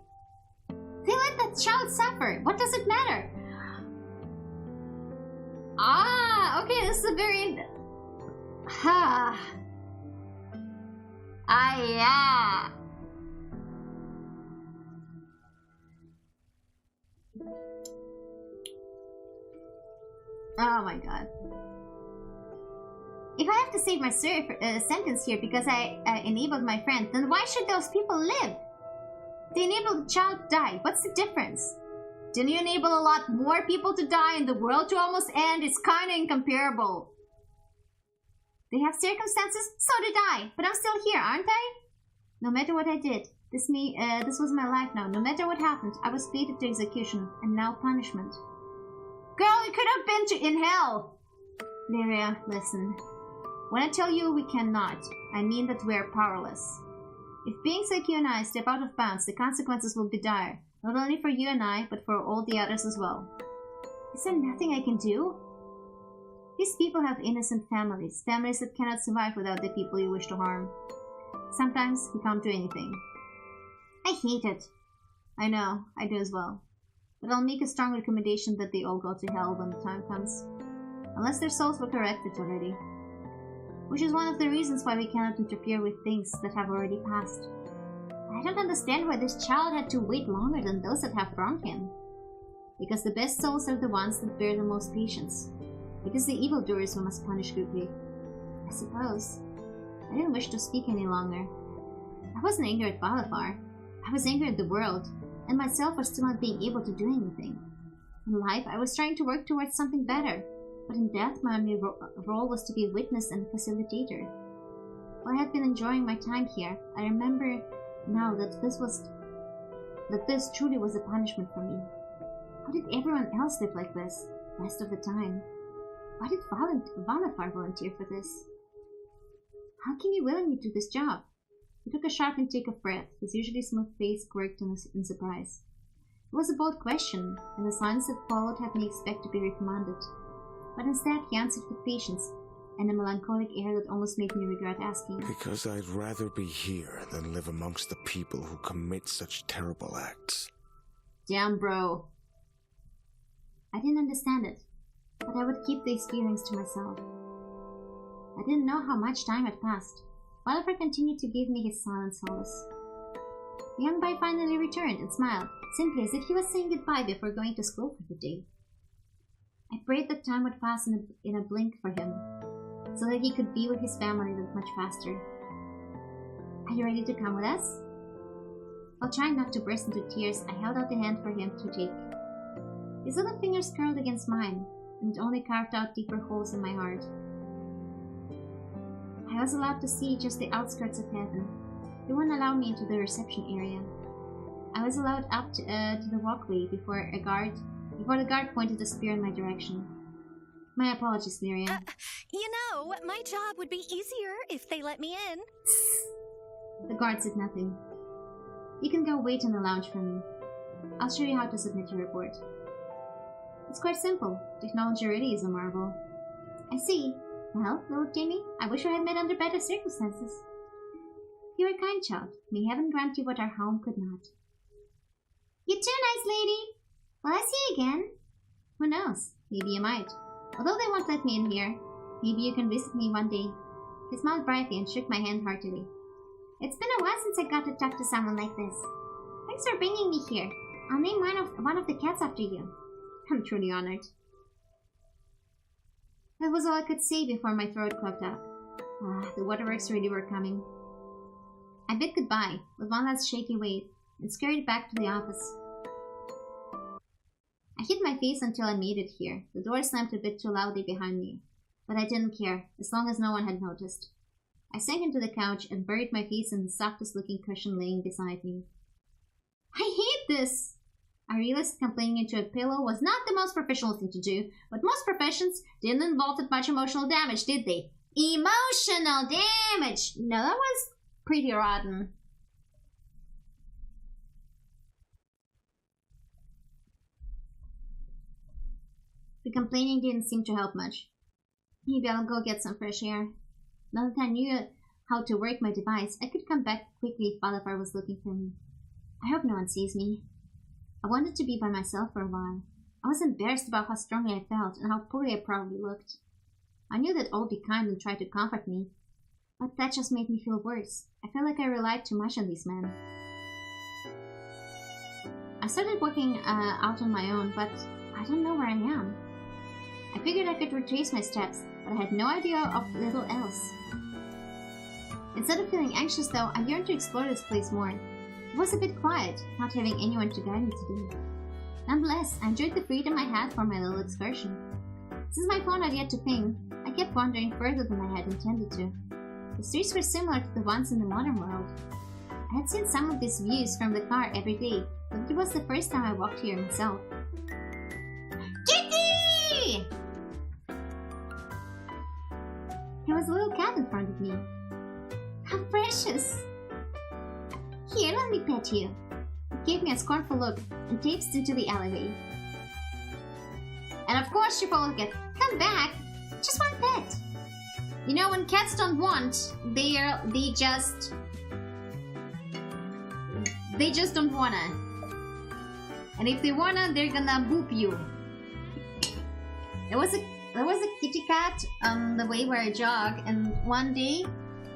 They let that child suffer. What does it matter? Ah, okay, this is a very... yeah. Oh my god. If I have to save my sentence here because I enabled my friend, then why should those people live? They enabled the child to die. What's the difference? Didn't you enable a lot more people to die and the world to almost end? It's kinda incomparable. They have circumstances, so did I. But I'm still here, aren't I? No matter what I did, this was my life now. No matter what happened, I was fated to execution, and now punishment. Girl, you could have been in hell! Lyria, listen. When I tell you we cannot, I mean that we are powerless. If beings like you and I step out of bounds, the consequences will be dire. Not only for you and I, but for all the others as well. Is there nothing I can do? These people have innocent families. Families that cannot survive without the people you wish to harm. Sometimes we can't do anything. I hate it. I know, I do as well. But I'll make a strong recommendation that they all go to hell when the time comes. unless their souls were corrected already. Which is one of the reasons why we cannot interfere with things that have already passed. I don't understand why this child had to wait longer than those that have wronged him. Because the best souls are the ones that bear the most patience. It is the evildoers who must punish quickly. I suppose. I didn't wish to speak any longer. I wasn't angry at Balafar. I was angry at the world, and myself for still not being able to do anything. In life, I was trying to work towards something better, but in death, my only role was to be a witness and a facilitator. While I had been enjoying my time here, I remember now that this truly was a punishment for me. How did everyone else live like this, rest of the time? Why did Balafar volunteer for this? How can he willingly do this job? He took a sharp intake of breath, his usually smooth face quirked in surprise. It was a bold question, and the silence that followed had me expect to be reprimanded. But instead he answered with patience, and a melancholic air that almost made me regret asking. Because I'd rather be here than live amongst the people who commit such terrible acts. Damn, bro. I didn't understand it, but I would keep these feelings to myself. I didn't know how much time had passed. Balafar continued to give me his silent solace. The young boy finally returned and smiled, simply as if he was saying goodbye before going to school for the day. I prayed that time would pass in a blink for him, so that he could be with his family that much faster. Are you ready to come with us? While trying not to burst into tears, I held out the hand for him to take. His little fingers curled against mine, and it only carved out deeper holes in my heart. I was allowed to see just the outskirts of heaven. They wouldn't allow me into the reception area. I was allowed up to the walkway before the guard pointed a spear in my direction. My apologies, Lyria. You know, my job would be easier if they let me in. The guard said nothing. You can go wait in the lounge for me. I'll show you how to submit your report. It's quite simple. Technology really is a marvel. I see. Well, little Jamie, I wish we had met under better circumstances. You are a kind child. May heaven grant you what our home could not. You too, nice lady. Will I see you again? Who knows? Maybe you might. Although they won't let me in here, maybe you can visit me one day. He smiled brightly and shook my hand heartily. It's been a while since I got to talk to someone like this. Thanks for bringing me here. I'll name one of the cats after you. I'm truly honored. That was all I could say before my throat clogged up. The waterworks really were coming. I bid goodbye with one last shaky wave and scurried back to the office. I hid my face until I made it here. The door slammed a bit too loudly behind me, but I didn't care, as long as no one had noticed. I sank into the couch and buried my face in the softest-looking cushion laying beside me. I hate this! I realized complaining into a pillow was not the most professional thing to do, but most professions didn't involve that much emotional damage, did they? Emotional damage! No, that was pretty rotten. The complaining didn't seem to help much. Maybe I'll go get some fresh air. Now that I knew how to work my device, I could come back quickly if Balafar was looking for me. I hope no one sees me. I wanted to be by myself for a while. I was embarrassed about how strongly I felt and how poorly I probably looked. I knew that all would be kind and try to comfort me, but that just made me feel worse. I felt like I relied too much on these men. I started working out on my own, but I don't know where I am. I figured I could retrace my steps, but I had no idea of little else. Instead of feeling anxious though, I yearned to explore this place more. It was a bit quiet, not having anyone to guide me today. Nonetheless, I enjoyed the freedom I had for my little excursion. Since my phone had yet to ping, I kept wandering further than I had intended to. The streets were similar to the ones in the modern world. I had seen some of these views from the car every day, but it was the first time I walked here myself. Kitty! There was a little cat in front of me. How precious! Here, let me pet you. It gave me a scornful look and taped into the alleyway. And of course she followed it. Come back! Just one pet! You know, when cats don't want, they just don't wanna. And if they wanna, they're gonna boop you. There was a there was a kitty cat on the way where I jog, and one day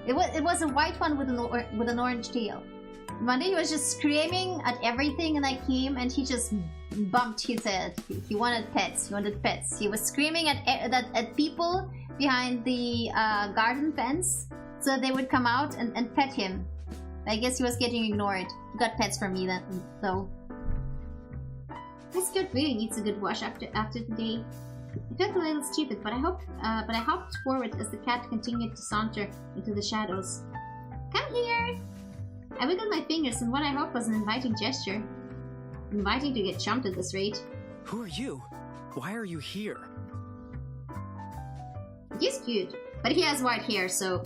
it was a white one with an orange tail. One day he was just screaming at everything, and I came and he just bumped his head. He wanted pets. He wanted pets. He was screaming at people behind the garden fence, so they would come out and pet him. I guess he was getting ignored. He got pets from me then, though. This skirt really needs a good wash after today. I felt a little stupid, but I hopped forward as the cat continued to saunter into the shadows. Come here! I wiggled my fingers in what I hoped was an inviting gesture. Inviting to get chumped at this rate. Who are you? Why are you here? He's cute, but he has white hair, so...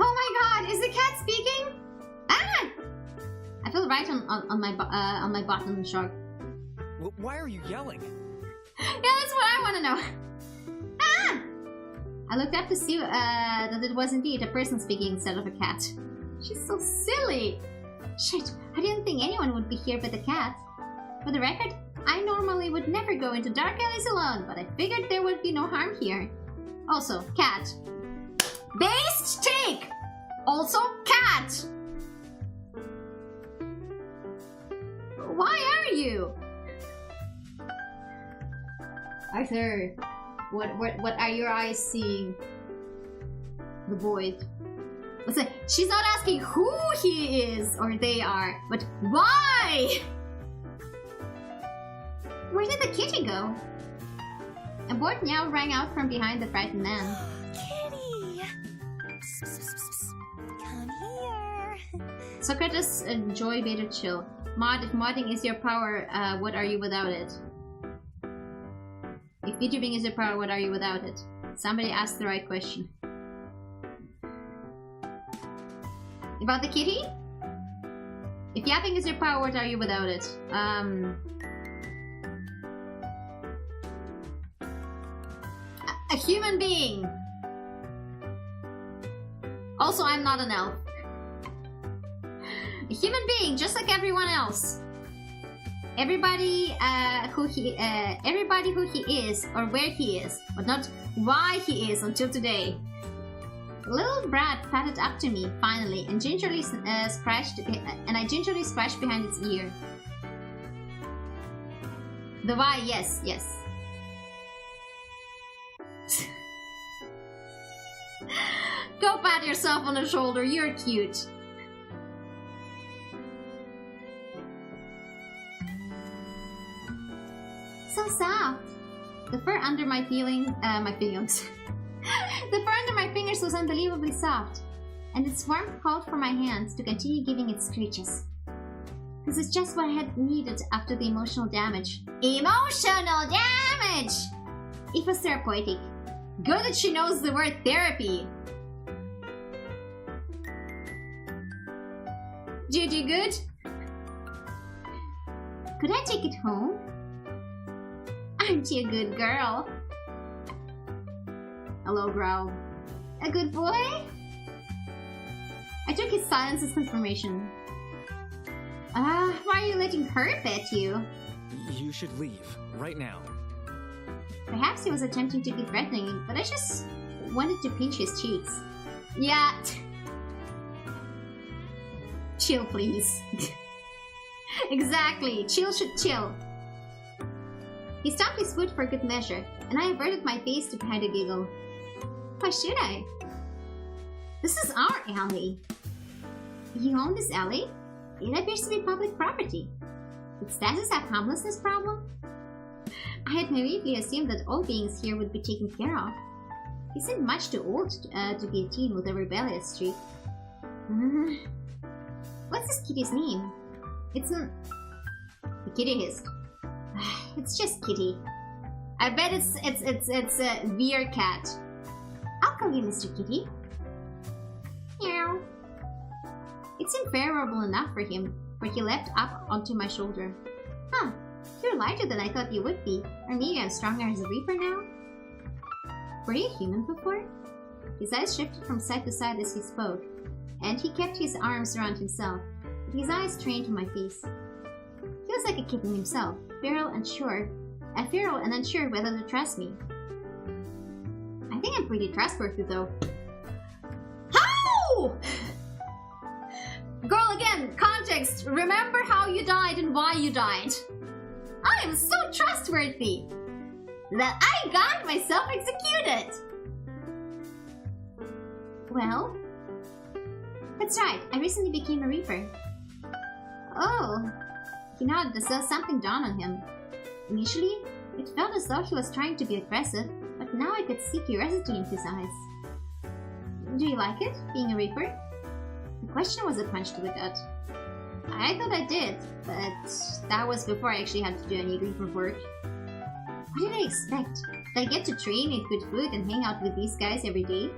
Oh my god, is the cat speaking? Ah! I feel right on my bottom shark. Why are you yelling? Yeah, that's what I want to know. Ah! I looked up to see that it was indeed a person speaking instead of a cat. She's so silly. Shit, I didn't think anyone would be here but the cat. For the record, I normally would never go into dark alleys alone, but I figured there would be no harm here. Also, cat. Based take! Also, cat! Why are you? Arthur, what are your eyes seeing? The void. Listen, she's not asking who he is or they are, but why? Where did the kitty go? A bored meow rang out from behind the frightened man. Kitty! Psst, psst, psst, psst. Come here. Socrates and Joy bade her chill. Mod, if modding is your power, what are you without it? If VTubing is your power, what are you without it? Somebody asked the right question. About the kitty? If yapping is your power, what are you without it? A human being! Also, I'm not an elf. A human being, just like everyone else. Everybody who he is or where he is, but not why he is until today. The little brat padded up to me finally and gingerly scratched behind its ear. The why, yes, yes. Go pat yourself on the shoulder, you're cute. So soft. The fur under my feelings. The fur under my fingers was unbelievably soft, and its warmth called for my hands to continue giving it screeches. This is just what I had needed after the emotional damage. Emotional damage! It was therapeutic. Good that she knows the word therapy. Gigi, good? Could I take it home? Aren't you a good girl? A low growl. A good boy? I took his silence as confirmation. Why are you letting her pet you? You should leave, right now. Perhaps he was attempting to be threatening, but I just wanted to pinch his cheeks. Yeah. Chill, please. Exactly, chill should chill. He stomped his foot for good measure, and I averted my face to hide a giggle. Why should I? This is our alley. You own this alley? It appears to be public property. Did Stasis have homelessness problem? I had naively assumed that all beings here would be taken care of. He seemed much too old to be a teen with a rebellious streak. What's this kitty's name? It's the kitty hissed. It's just Kitty. I bet it's a Veer cat. I'll call you Mr. Kitty. Meow. It seemed bearable enough for him, for he leapt up onto my shoulder. Huh, you're lighter than I thought you would be. Or maybe I'm stronger as a reaper now? Were you human before? His eyes shifted from side to side as he spoke, and he kept his arms around himself, but his eyes trained to my face. He was like a kitten himself, feral and sure, I feel unsure whether to trust me. I think I'm pretty trustworthy though. How? Girl, again, context. Remember how you died and why you died. I am so trustworthy that I got myself executed. Well, that's right. I recently became a Reaper. Oh, he nodded as though something dawned on him. Initially, it felt as though he was trying to be aggressive, but now I could see curiosity in his eyes. Do you like it, being a Reaper? The question was a punch to the gut. I thought I did, but that was before I actually had to do any Reaper work. What did I expect? Did I get to train, eat good food, and hang out with these guys every day?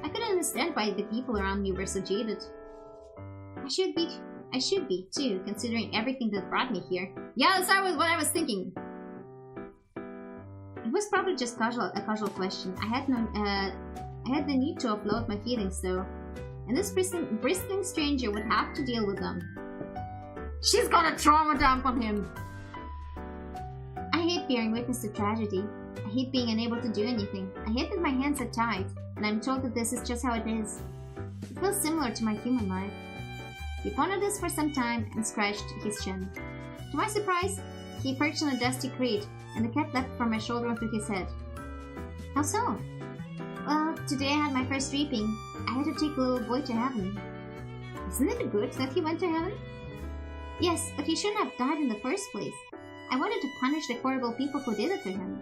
I couldn't understand why the people around me were so jaded. I should be too, considering everything that brought me here. Yeah, that's what I was thinking. It was probably just a casual question. I had the need to offload my feelings though, and this bristling stranger would have to deal with them. She's got a trauma dump on him. I hate bearing witness to tragedy. I hate being unable to do anything. I hate that my hands are tied, and I'm told that this is just how it is. It feels similar to my human life. He pondered this for some time and scratched his chin. To my surprise, he perched on a dusty crate, and the cat leapt from my shoulder and took his head. How so? Well, today I had my first reaping. I had to take the little boy to heaven. Isn't it good that he went to heaven? Yes, but he shouldn't have died in the first place. I wanted to punish the horrible people who did it to him.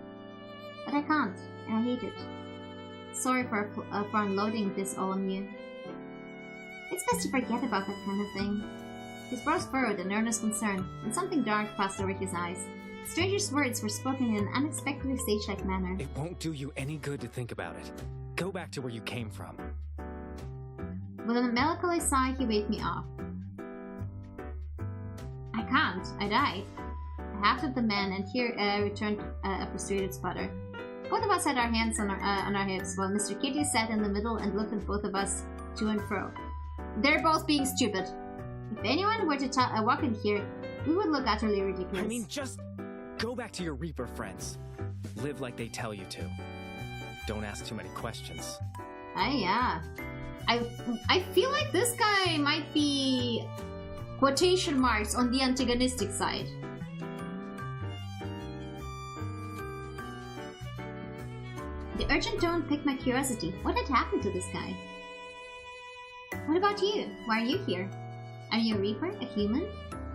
But I can't, and I hate it. Sorry for unloading this all on you. It's best to forget about that kind of thing. His brows furrowed in earnest concern, and something dark passed over his eyes. The stranger's words were spoken in an unexpectedly sage-like manner. It won't do you any good to think about it. Go back to where you came from. With a melancholy sigh, he waved me off. I can't. I died. I laughed at the man, and here returned a frustrated sputter. Both of us had our hands on our hips, while Mr. Kitty sat in the middle and looked at both of us to and fro. They're both being stupid. If anyone were to walk in here, we would look utterly ridiculous. I mean, just go back to your Reaper friends. Live like they tell you to. Don't ask too many questions. Yeah. I feel like this guy might be quotation marks on the antagonistic side. The urgent tone piqued my curiosity. What had happened to this guy? What about you? Why are you here? Are you a Reaper? A human?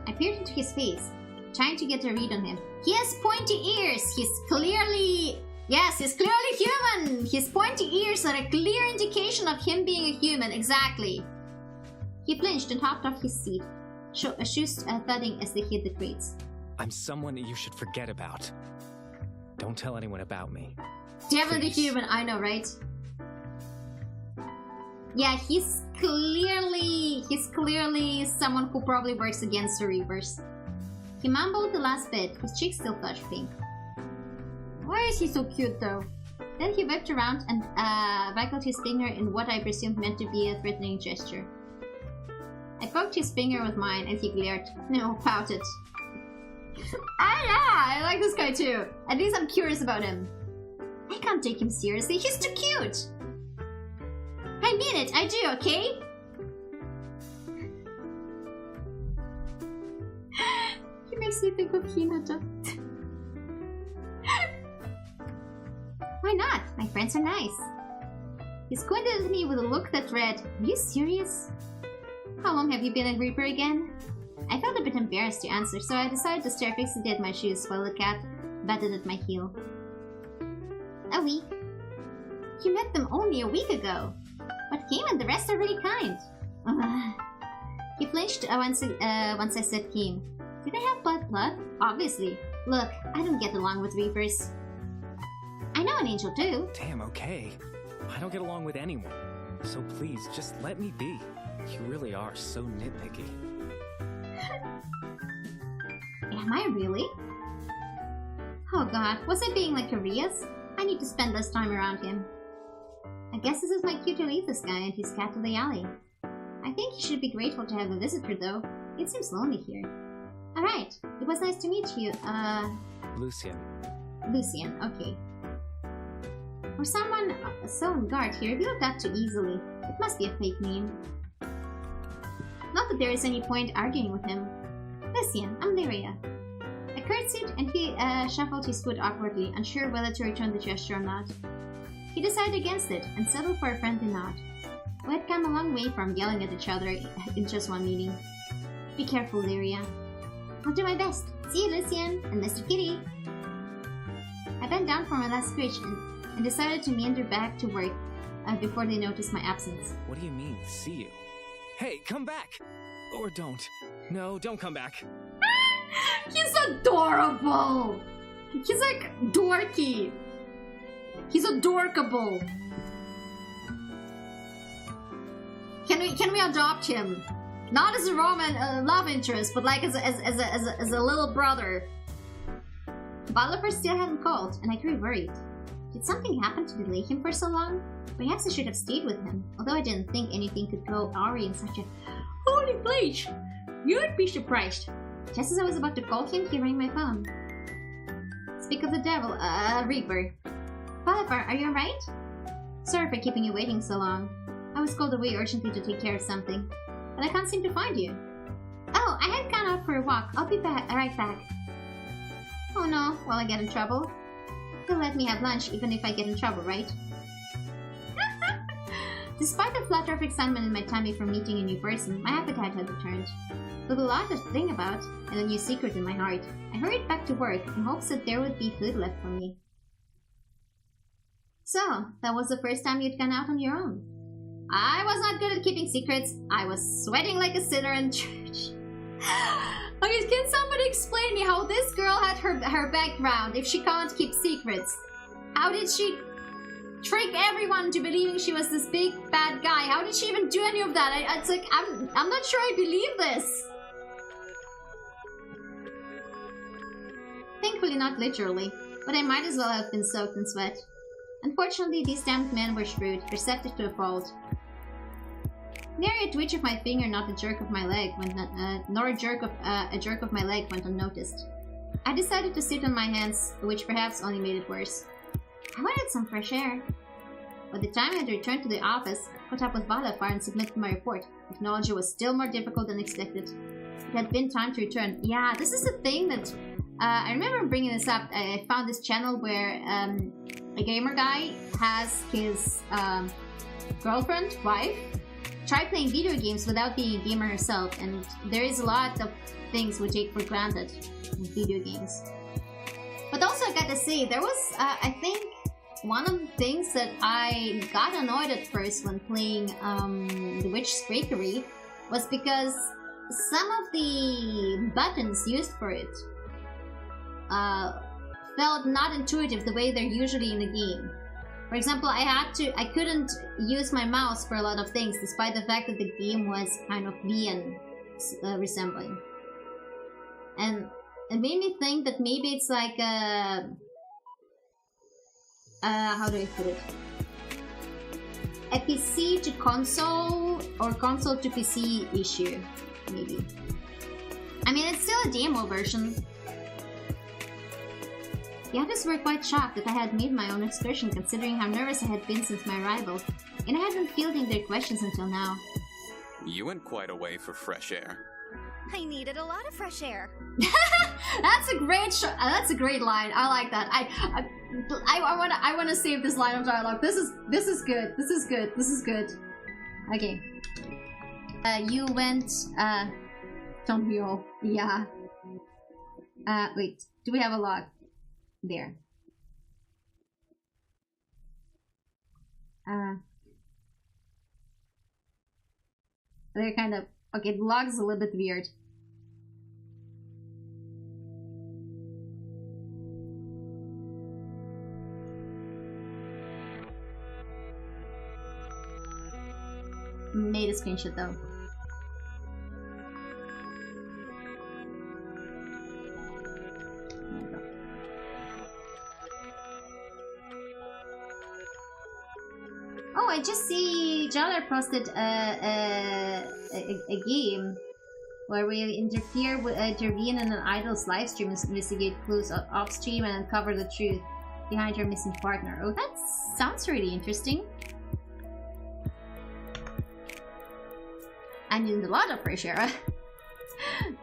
I peered into his face, trying to get a read on him. He has pointy ears! He's clearly human! His pointy ears are a clear indication of him being a human, exactly. He flinched and hopped off his seat, shoes thudding as they hit the crates. I'm someone that you should forget about. Don't tell anyone about me. Definitely Please. human, I know, right? Yeah, he's clearly someone who probably works against the Reapers. He mumbled the last bit, his cheeks still flushed pink. Why is he so cute though? Then he whipped around and waggled his finger in what I presumed meant to be a threatening gesture. I poked his finger with mine and he glared. No, pouted. I like this guy too. At least I'm curious about him. I can't take him seriously, he's too cute! I mean it, I do, okay? He makes me think of Hinata. Why not? My friends are nice. He squinted at me with a look that read, are you serious? How long have you been a Reaper again? I felt a bit embarrassed to answer, so I decided to stare fixedly at my shoes while the cat batted at my heel. A week. You met them only a week ago. What came and the rest are really kind. He flinched once I said came. Do they have blood? Obviously. Look, I don't get along with Reapers. I know an angel too. Damn, okay. I don't get along with anyone. So please, just let me be. You really are so nitpicky. Am I really? Oh god, was I being like Arias? I need to spend less time around him. I guess this is my cue to leave this guy and his cat to the alley. I think he should be grateful to have a visitor though. It seems lonely here. Alright, it was nice to meet you. Lucian. Lucian, okay. For someone so on guard, he revealed that too easily. It must be a fake name. Not that there is any point arguing with him. Lucian, I'm Lyria. I curtsied and he shuffled his foot awkwardly, unsure whether to return the gesture or not. He decided against it and settled for a friendly nod. We had come a long way from yelling at each other in just one meeting. Be careful, Lyria. I'll do my best. See you, Lucian, and Mr. Kitty. I bent down for my last screech and decided to meander back to work before they noticed my absence. What do you mean, see you? Hey, come back! Or don't. No, don't come back. He's adorable! He's like dorky. He's adorkable. Can we adopt him? Not as a Roman love interest, but like as a little brother. Valoper still hadn't called, and I grew worried. Did something happen to delay him for so long? Perhaps I should have stayed with him, although I didn't think anything could go awry in such a holy place. You'd be surprised. Just as I was about to call him, he rang my phone. Speak of the devil, Reaper. Valoper, are you alright? Sorry for keeping you waiting so long. I was called away urgently to take care of something, but I can't seem to find you. Oh, I had gone out for a walk. I'll be right back. Oh no, will I get in trouble? You'll let me have lunch even if I get in trouble, right? Despite the flutter of excitement in my tummy from meeting a new person, my appetite had returned. With a lot to think about, and a new secret in my heart, I hurried back to work in hopes that there would be food left for me. So, that was the first time you'd gone out on your own. I was not good at keeping secrets. I was sweating like a sinner in church. Okay, can somebody explain me how this girl had her background if she can't keep secrets? How did she trick everyone into believing she was this big bad guy? How did she even do any of that? It's like, I'm not sure I believe this. Thankfully not literally, but I might as well have been soaked in sweat. Unfortunately, these damned men were shrewd, receptive to a fault. Nary a twitch of my finger, not a jerk of my leg, nor a jerk of my leg went unnoticed. I decided to sit on my hands, which perhaps only made it worse. I wanted some fresh air. By the time I had returned to the office, caught up with Valoper and submitted my report, technology was still more difficult than expected. It had been time to return. Yeah, this is the thing that I remember bringing this up. I found this channel where a gamer guy has his girlfriend, wife, try playing video games without being a gamer herself, and there is a lot of things we take for granted in video games. But also I gotta say, there was, I think, one of the things that I got annoyed at first when playing The Witch's Bakery was because some of the buttons used for it felt not intuitive the way they're usually in a game. For example, I couldn't use my mouse for a lot of things, despite the fact that the game was kind of VN resembling. And it made me think that maybe it's like a... how do I put it? A PC to console or console to PC issue, maybe. I mean, it's still a demo version. The others were quite shocked that I had made my own excursion, considering how nervous I had been since my arrival, and I had been fielding their questions until now. You went quite a way for fresh air. I needed a lot of fresh air. That's a great line. I like that. I wanna save this line of dialogue. This is good. This is good. This is good. Okay. You went. Don't we all? Yeah. Wait. Do we have a log? There. They're kind of... Okay, the log is a little bit weird. Made a screenshot though. I just see Jaller posted a game. where we intervene in an idol's live stream, investigate clues off stream, and uncover the truth behind her missing partner. Oh, that sounds really interesting. I need a lot of fresh air.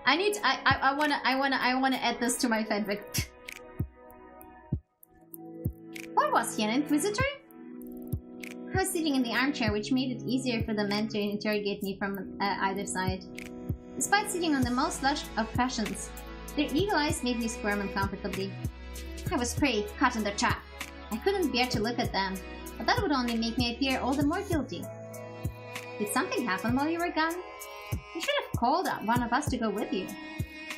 I wanna add this to my fanfic. What was he, an inquisitor? I was sitting in the armchair, which made it easier for the men to interrogate me from either side. Despite sitting on the most lush of cushions, their eagle eyes made me squirm uncomfortably. I was prey, caught in their trap. I couldn't bear to look at them, but that would only make me appear all the more guilty. Did something happen while you were gone? You should have called one of us to go with you.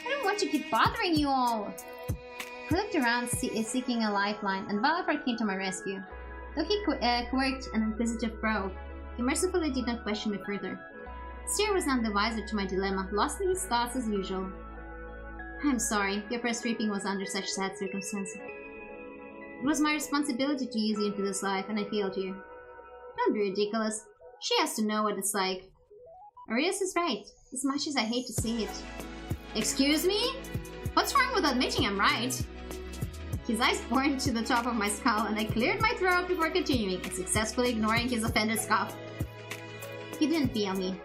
I don't want to keep bothering you all. I looked around, seeking a lifeline, and Valafar came to my rescue. Though he quirked an inquisitive brow, he mercifully did not question me further. Seer was none the wiser to my dilemma, lost in his thoughts as usual. I'm sorry, your first reaping was under such sad circumstances. It was my responsibility to use you into this life, and I failed you. Don't be ridiculous. She has to know what it's like. Arias is right, as much as I hate to say it. Excuse me? What's wrong with admitting I'm right? His eyes bored to the top of my skull, and I cleared my throat before continuing, and successfully ignoring his offended scoff. He didn't feel me.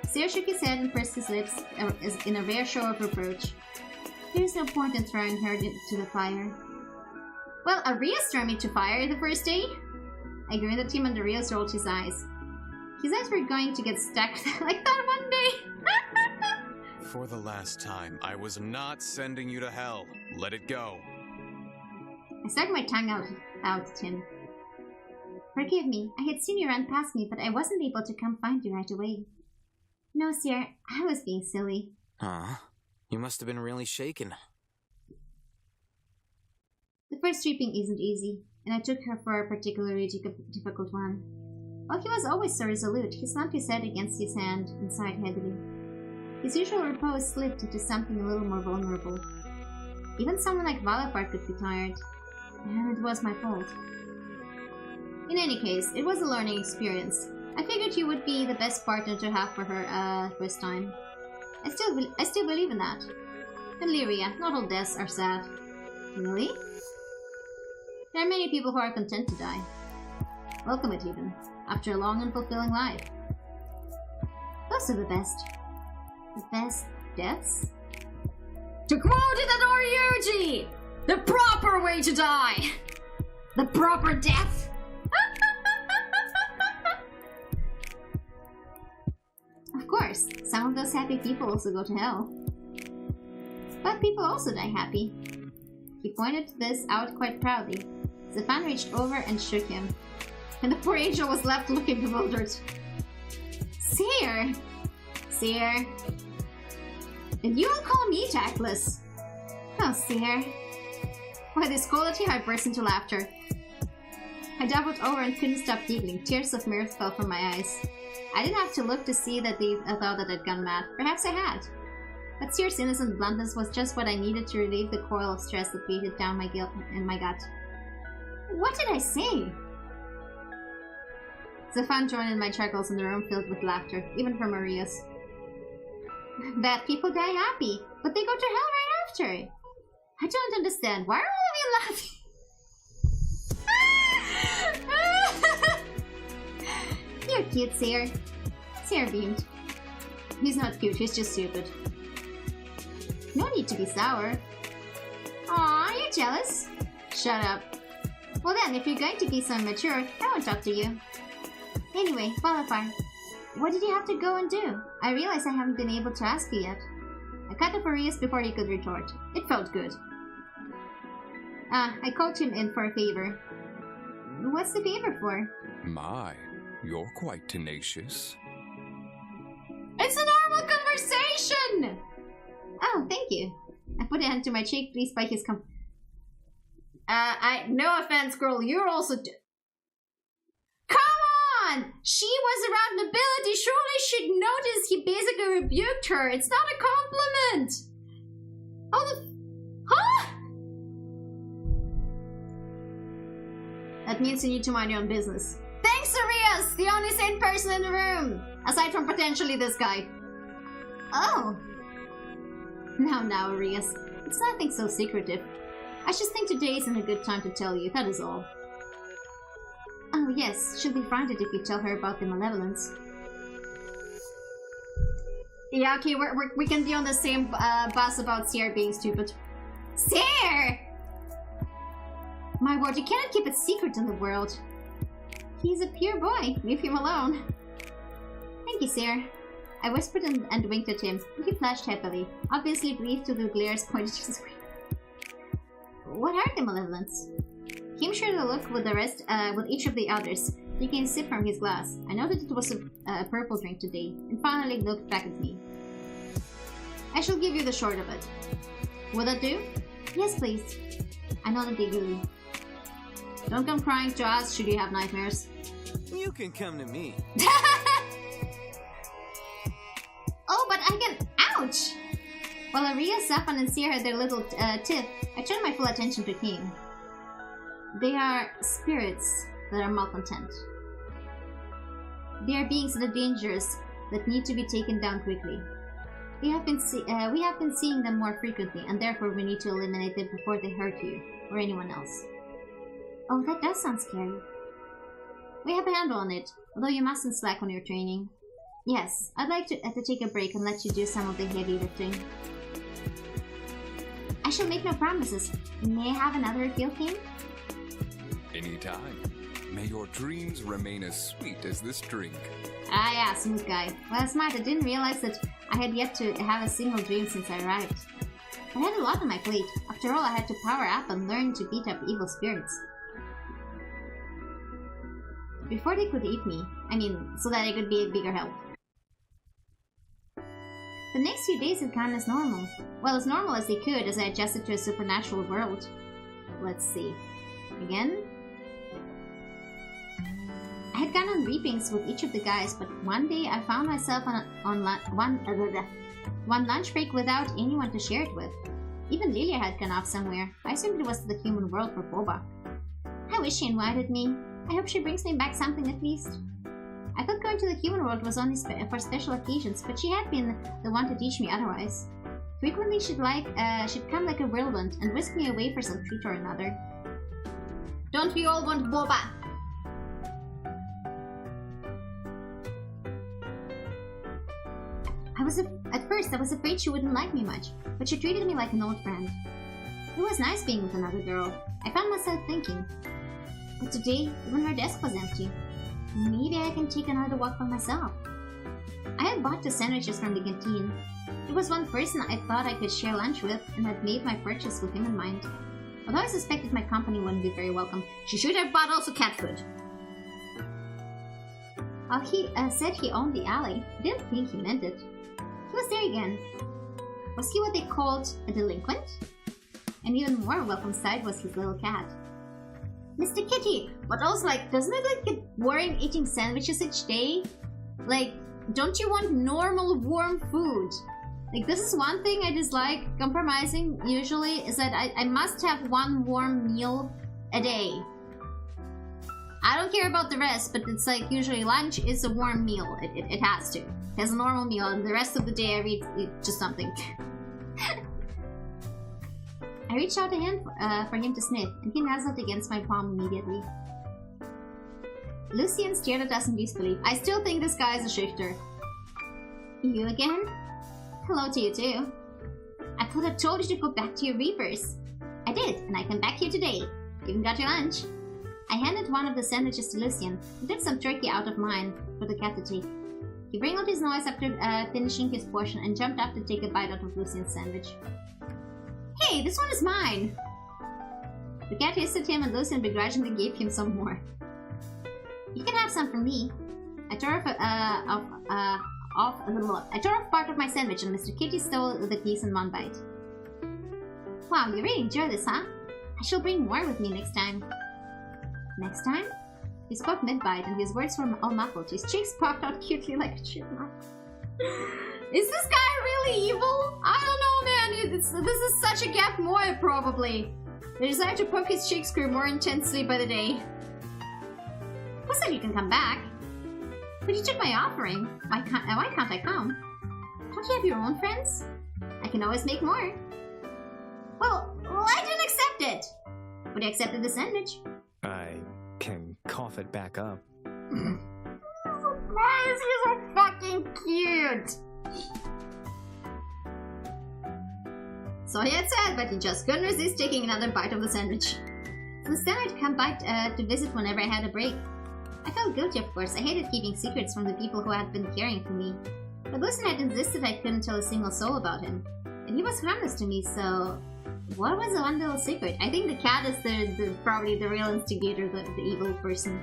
Seer shook his head and pursed his lips in a rare show of reproach. There is no point in throwing her into the fire. Well, Arias threw me to fire the first day. I grinned at him and Arias rolled his eyes. His eyes were going to get stuck like that one day. For the last time, I was not sending you to hell. Let it go. I stuck my tongue out at him. Forgive me, I had seen you run past me, but I wasn't able to come find you right away. No, sir, I was being silly. Huh? You must have been really shaken. The first reaping isn't easy, and I took her for a particularly difficult one. While he was always so resolute, he slumped his head against his hand and sighed heavily. His usual repose slipped into something a little more vulnerable. Even someone like Valafar could be tired, and it was my fault. In any case, it was a learning experience. I figured he would be the best partner to have for her first time. I still believe in that. And Lyria, not all deaths are sad. Really? There are many people who are content to die. Welcome it even, after a long and fulfilling life. Those are the best. The best deaths? To quote it at Oriuji! The proper way to die! The proper death! Of course, some of those happy people also go to hell. But people also die happy. He pointed this out quite proudly. Stefan reached over and shook him, and the poor angel was left looking bewildered. Seer! Seer! And you all call me tactless! Oh, Seer. By this quality, I burst into laughter. I doubled over and couldn't stop giggling. Tears of mirth fell from my eyes. I didn't have to look to see that they thought that I'd gone mad. Perhaps I had. But Seer's innocent bluntness was just what I needed to relieve the coil of stress that weighted down my guilt and my gut. What did I say? Stefan joined in my chuckles and the room filled with laughter, even from Maria's. Bad people die happy, but they go to hell right after. I don't understand. Why are all of you laughing? You're cute, Seer. Seer beamed. He's not cute, he's just stupid. No need to be sour. Aw, you're jealous? Shut up. Well then, if you're going to be so immature, I won't talk to you. Anyway, Valafar, what did you have to go and do? I realize I haven't been able to ask you yet. I cut off Arias before he could retort. It felt good. I called him in for a favor. What's the favor for? My, you're quite tenacious. It's a normal conversation! Oh, thank you. I put a hand to my cheek, pleased by his no offense, girl, you're also Come on! She was around nobility, surely she'd notice he basically rebuked her. It's not a compliment! Oh, Huh? That means you need to mind your own business. Thanks, Arias! The only sane person in the room! Aside from potentially this guy. Oh! Now, Arias. It's nothing so secretive. I just think today isn't a good time to tell you, that is all. Oh yes, she'll be frightened if you tell her about the malevolence. Yeah, okay, we can be on the same bus about Seer being stupid. Seer! My word, you cannot keep a secret in the world. He's a pure boy. Leave him alone. Thank you, Seer. I whispered and winked at him. He flashed happily, obviously relieved to the glares pointed to his way. What are the malevolence? Kim shared a look with the rest, with each of the others, taking a sip from his glass. I noted it was a purple drink today, and finally looked back at me. I shall give you the short of it. Will that do? Yes, please. I nodded eagerly. Don't come crying to us should you have nightmares. You can come to me. Oh, but I can... Ouch! While Aria, Zafan, and Seer had their little tiff, I turned my full attention to King. They are spirits that are malcontent. They are beings that are dangerous, that need to be taken down quickly. We have been seeing them more frequently, and therefore we need to eliminate them before they hurt you, or anyone else. Oh, that does sound scary. We have a handle on it, although you mustn't slack on your training. Yes, I'd like to take a break and let you do some of the heavy lifting. I shall make no promises. May I have another refill, King? Anytime. May your dreams remain as sweet as this drink. Ah yeah, smooth guy. Well, smart, I didn't realize that I had yet to have a single dream since I arrived. I had a lot on my plate. After all, I had to power up and learn to beat up evil spirits. Before they could eat me. I mean, so that I could be a bigger help. The next few days had gone as normal. Well, as normal as they could as I adjusted to a supernatural world. Let's see. Again? I had gone on reapings with each of the guys, but one day I found myself on one lunch break without anyone to share it with. Even Lyria had gone off somewhere. I assumed it was to the human world for boba. I wish she invited me. I hope she brings me back something at least. I thought going to the human world was only for special occasions, but she had been the one to teach me otherwise. Frequently she'd come like a whirlwind and whisk me away for some treat or another. Don't we all want boba? At first I was afraid she wouldn't like me much, but she treated me like an old friend. It was nice being with another girl. I found myself thinking, but today even her desk was empty. Maybe I can take another walk by myself. I had bought the sandwiches from the canteen. There was one person I thought I could share lunch with, and had made my purchase with him in mind. Although I suspected my company wouldn't be very welcome, she should have bought also cat food. While he said he owned the alley, I didn't think he meant it. He was there again. Was he what they called a delinquent? An even more welcome sight was his little cat. Mr. Kitty, but also like, doesn't it like get boring eating sandwiches each day? Like, don't you want normal warm food? Like, this is one thing I dislike compromising usually, is that I must have one warm meal a day. I don't care about the rest, but it's like usually lunch is a warm meal. It has to. It has a normal meal, and the rest of the day I eat just something. I reached out a hand for him to sniff, and he nuzzled against my palm immediately. Lucian stared at us in disbelief. I still think this guy is a shifter. You again? Hello to you too. I thought I told you to go back to your reapers. I did, and I came back here today. You even got your lunch. I handed one of the sandwiches to Lucian and took some turkey out of mine for the cat to take. He wrinkled his nose after finishing his portion and jumped up to take a bite out of Lucian's sandwich. Hey, this one is mine! The cat hissed at him and Lucian begrudgingly gave him some more. You can have some from me. I tore off part of my sandwich and Mr. Kitty stole the piece in one bite. Wow, you really enjoy this, huh? I shall bring more with me next time. Next time? He spoke mid-bite and his words were all muffled. His cheeks popped out cutely like a chipmunk. Is this guy really evil? I don't know, man. This is such a gap moe, probably. The desire to poke his cheeks grew more intensely by the day. Who said you can come back? But you took my offering. Why can't I come? Don't you have your own friends? I can always make more. Well, I didn't accept it. But I accepted the sandwich. I can cough it back up. Why is he so fucking cute? So he had said, but he just couldn't resist taking another bite of the sandwich. So instead I'd come by to visit whenever I had a break. I felt guilty, of course. I hated keeping secrets from the people who had been caring for me. But Lucien had insisted I couldn't tell a single soul about him. And he was harmless to me, so... What was the one little secret? I think the cat is probably the real instigator, the evil person.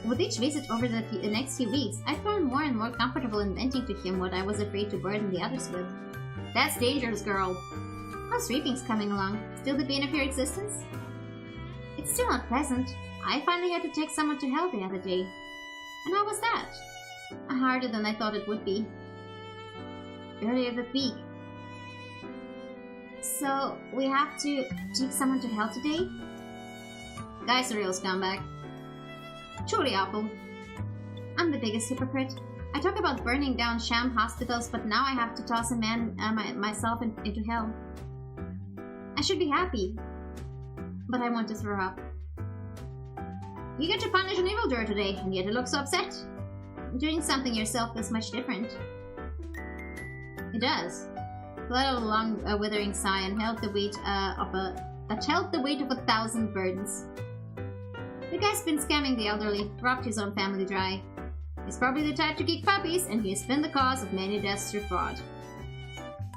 With each visit over the next few weeks, I'd grown more and more comfortable inventing to him what I was afraid to burden the others with. That's dangerous, girl. How's reaping's coming along? Still the bane of your existence? It's still not pleasant. I finally had to take someone to hell the other day. And how was that? Harder than I thought it would be. Earlier that week. So, we have to take someone to hell today? Guy's a real scumbag. Truly awful. I'm the biggest hypocrite. I talk about burning down sham hospitals, but now I have to toss a man myself into hell. I should be happy, but I want to throw up. You get to punish an evildoer today, and yet you look so upset. Doing something yourself is much different. It does. Let out a long, withering sigh and held the weight of 1,000 burdens. The guy's been scamming the elderly, robbed his own family dry. He's probably the type to kick puppies, and he has been the cause of many deaths through fraud.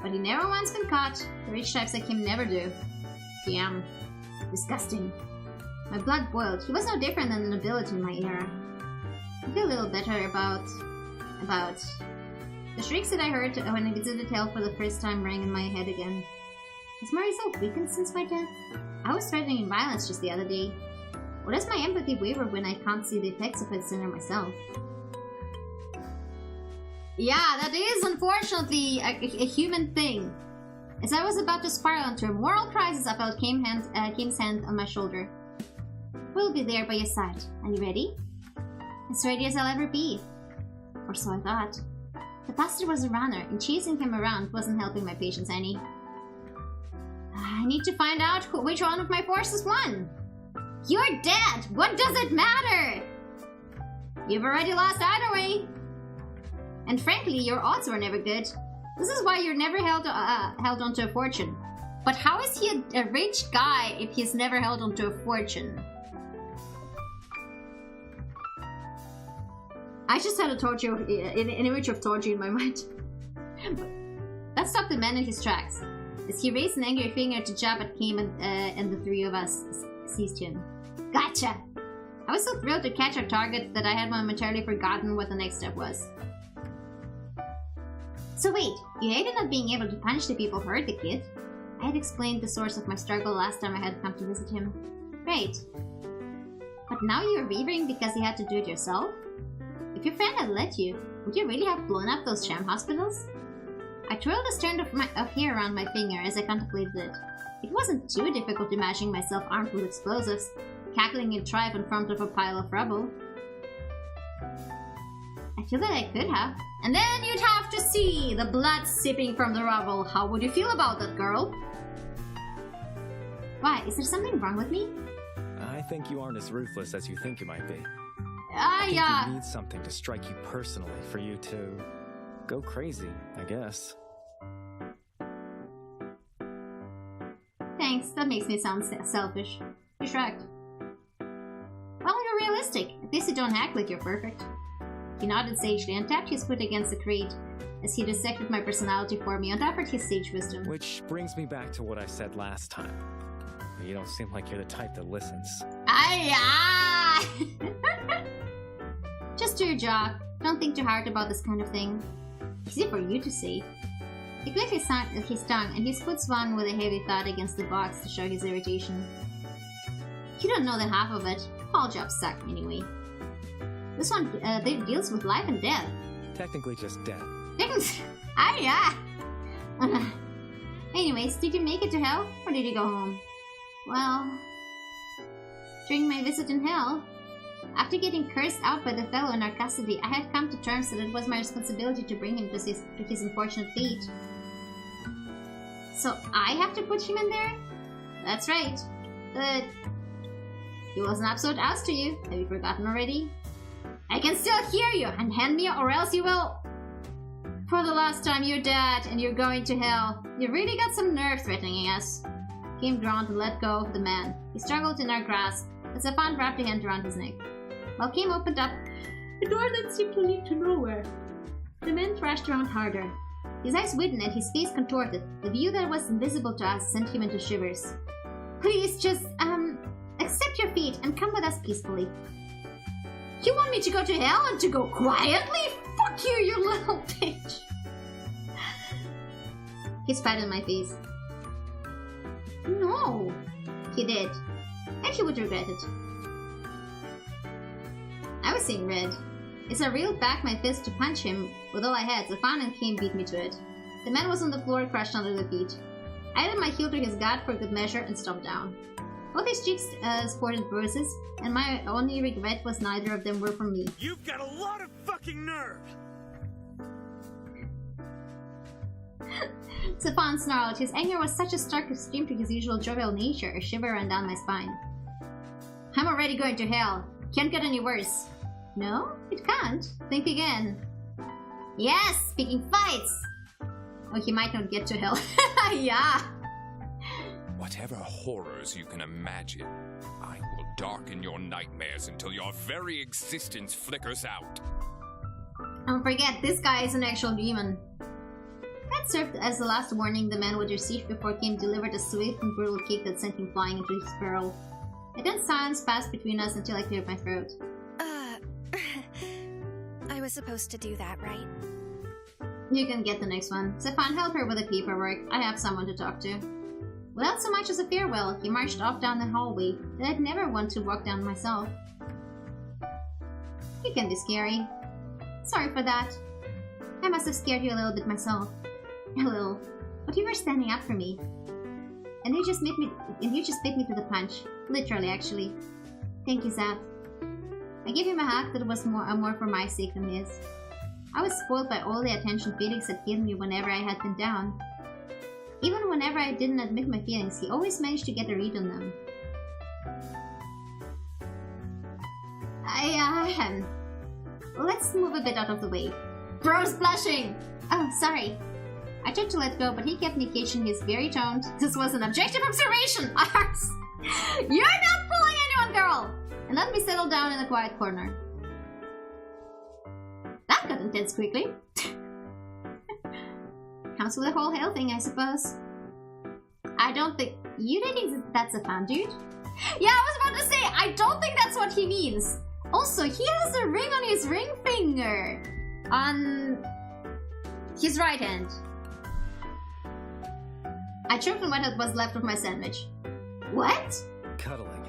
But he never once been caught. The rich types like him never do. Damn. Disgusting. My blood boiled. He was no different than the nobility in my era. I feel a little better about... The shrieks that I heard when I visited hell for the first time rang in my head again. Has my resolve weakened since my death? I was threatening violence just the other day. Or does my empathy waver when I can't see the effects of a sinner myself? Yeah, that is unfortunately a human thing. As I was about to spiral into a moral crisis, I felt Kim's hand on my shoulder. We'll be there by your side. Are you ready? As ready as I'll ever be. Or so I thought. The bastard was a runner, and chasing him around wasn't helping my patience any. I need to find out which one of my forces won. You're dead! What does it matter? You've already lost either way. And frankly, your odds were never good. This is why you're never held onto a fortune. But how is he a rich guy if he's never held onto a fortune? I just had a torture, an image of torture in my mind. That stopped the man in his tracks, as he raised an angry finger to jab at Kim and the three of us seized him. Gotcha! I was so thrilled to catch our target that I had momentarily forgotten what the next step was. So wait, you hated not being able to punish the people who hurt the kid? I had explained the source of my struggle last time I had come to visit him. Right. But now you're wavering because you had to do it yourself? If your friend had let you, would you really have blown up those sham hospitals? I twirled a strand of hair around my finger as I contemplated it. It wasn't too difficult imagining myself armed with explosives, cackling in triumph in front of a pile of rubble. I feel that I could have. And then you'd have to see the blood sipping from the rubble. How would you feel about that, girl? Why, is there something wrong with me? I think you aren't as ruthless as you think you might be. Yeah. You need something to strike you personally for you to go crazy, I guess. Thanks, that makes me sound selfish. You're shrugged. Well, you're realistic. At least you don't act like you're perfect. He nodded sagely and tapped his foot against the crate as he dissected my personality for me and offered his sage wisdom. Which brings me back to what I said last time. You don't seem like you're the type that listens. Just do your job. Don't think too hard about this kind of thing. Easy for you to say. He clicked his tongue and his foot swung with a heavy thud against the box to show his irritation. You don't know the half of it. All jobs suck anyway. This one deals with life and death. Technically just death. Anyways, did you make it to hell or did you go home? Well, during my visit in hell, After getting cursed out by the fellow in our custody, I had come to terms that it was my responsibility to bring him to his unfortunate fate. So I have to put him in there? That's right. But he was an absolute ass to you. Have you forgotten already? I can still hear you, and hand me or else you will... For the last time, you're dead, and you're going to hell. You really got some nerve threatening us. Kim groaned and let go of the man. He struggled in our grasp, as Stefan wrapped a hand around his neck. While Kim opened up a door that seemed to lead to nowhere, the man thrashed around harder. His eyes widened and his face contorted. The view that was invisible to us sent him into shivers. Please, just, accept your fate and come with us peacefully. You want me to go to hell and to go quietly? Fuck you, you little bitch! He spat in my face. No, he did. And he would regret it. I was seeing red. As I reeled back my fist to punch him with all I had, Stefan and Kim beat me to it. The man was on the floor, crushed under the feet. I added my heel to his gut for good measure and stomped down. Both his cheeks sported bruises, and my only regret was neither of them were from me. You've got a lot of fucking nerve! Stefan snarled. His anger was such a stark extreme to his usual jovial nature, a shiver ran down my spine. I'm already going to hell. Can't get any worse. No, it can't. Think again. Yes, picking fights! Oh, he might not get to hell. Yeah! Whatever horrors you can imagine, I will darken your nightmares until your very existence flickers out. Don't forget, this guy is an actual demon. That served as the last warning the man would receive before Kim delivered a swift and brutal kick that sent him flying into his barrel. A dense silence passed between us until I cleared my throat. I was supposed to do that, right? You can get the next one. Stefan helped her with the paperwork. I have someone to talk to. Without so much as a farewell, he marched off down the hallway that I'd never want to walk down myself. It can be scary. Sorry for that. I must have scared you a little bit myself. A little. But you were standing up for me. And you just beat me to the punch. Literally, actually. Thank you, Zap. I gave him a hug that was more for my sake than his. I was spoiled by all the attention Felix had given me whenever I had been down. Even whenever I didn't admit my feelings, he always managed to get a read on them. Let's move a bit out of the way. Bro's blushing! Oh, sorry. I tried to let go, but he kept me catching his very tone. This was an objective observation! You're not fooling anyone, girl! And let me settle down in a quiet corner. That got intense quickly. Counts for the whole hell thing, I suppose. I don't think... You don't think that's a fan, dude? Yeah, I was about to say, I don't think that's what he means. Also, he has a ring on his ring finger. On... his right hand. I choked on what was left of my sandwich. What? Cuddling.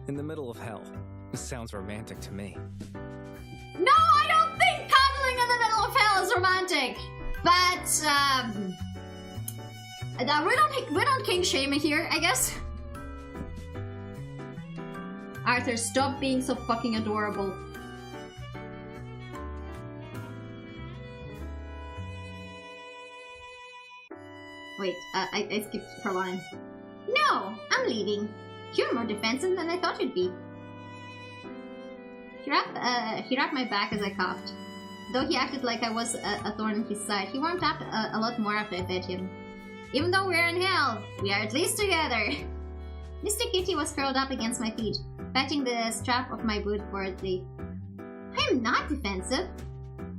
In the middle of hell. This sounds romantic to me. No, I don't think cuddling in the middle of hell is romantic. But, we don't kink shame here, I guess. Arthur, stop being so fucking adorable. Wait, I skipped her line. No, I'm leaving. You're more defensive than I thought you'd be. He wrapped my back as I coughed. Though he acted like I was a thorn in his side, he warmed up a lot more after I fed him. Even though we're in hell, we are at least together. Mr. Kitty was curled up against my feet, patting the strap of my boot forwardly. I am not defensive.